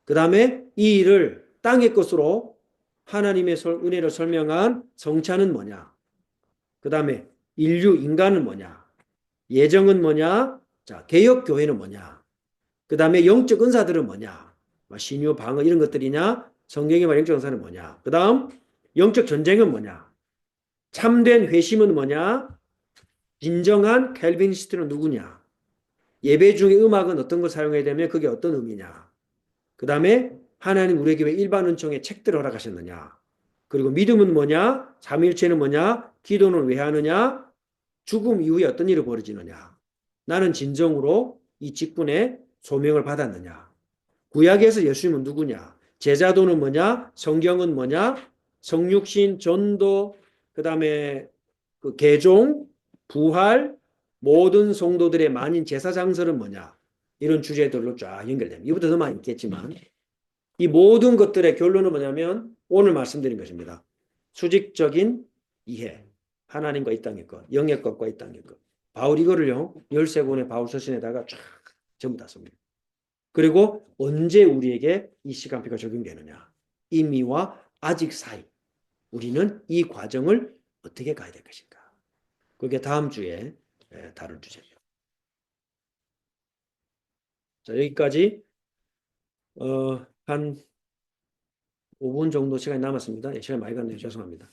그 다음에 이 일을 땅의 것으로 하나님의 은혜를 설명한 성찬은 뭐냐? 그 다음에 인간은 뭐냐? 예정은 뭐냐? 자, 개혁교회는 뭐냐? 그 다음에 영적 은사들은 뭐냐? 신유, 방어 이런 것들이냐? 성경의 말 영적 은사는 뭐냐? 그 다음 영적 전쟁은 뭐냐? 참된 회심은 뭐냐? 진정한 캘빈니스트는 누구냐? 예배 중에 음악은 어떤 걸 사용해야 되면 그게 어떤 의미냐? 그 다음에 하나님 우리 교회 일반 은총의 책들을 허락하셨느냐? 그리고 믿음은 뭐냐? 삼위일체는 뭐냐? 기도는 왜 하느냐? 죽음 이후에 어떤 일이 벌어지느냐? 나는 진정으로 이 직분에 소명을 받았느냐? 구약에서 예수님은 누구냐? 제자도는 뭐냐? 성경은 뭐냐? 성육신, 전도, 그 다음에 그 개종, 부활, 모든 성도들의 만인 제사장설은 뭐냐? 이런 주제들로 쫙 연결됩니다. 이보다 더 많이 있겠지만 이 모든 것들의 결론은 뭐냐면 오늘 말씀드린 것입니다. 수직적인 이해. 하나님과 이 땅의 것, 영의 것과 이 땅의 것. 바울 이거를요. 13권의 바울 서신에다가 쫙 전부 다 씁니다. 그리고 언제 우리에게 이 시간표가 적용되느냐. 이미와 아직 사이. 우리는 이 과정을 어떻게 가야 될 것인가. 그게 다음 주에 다룰 주제입니다. 자, 여기까지 한 5분 정도 시간이 남았습니다. 시간이 많이 갔네요. 죄송합니다.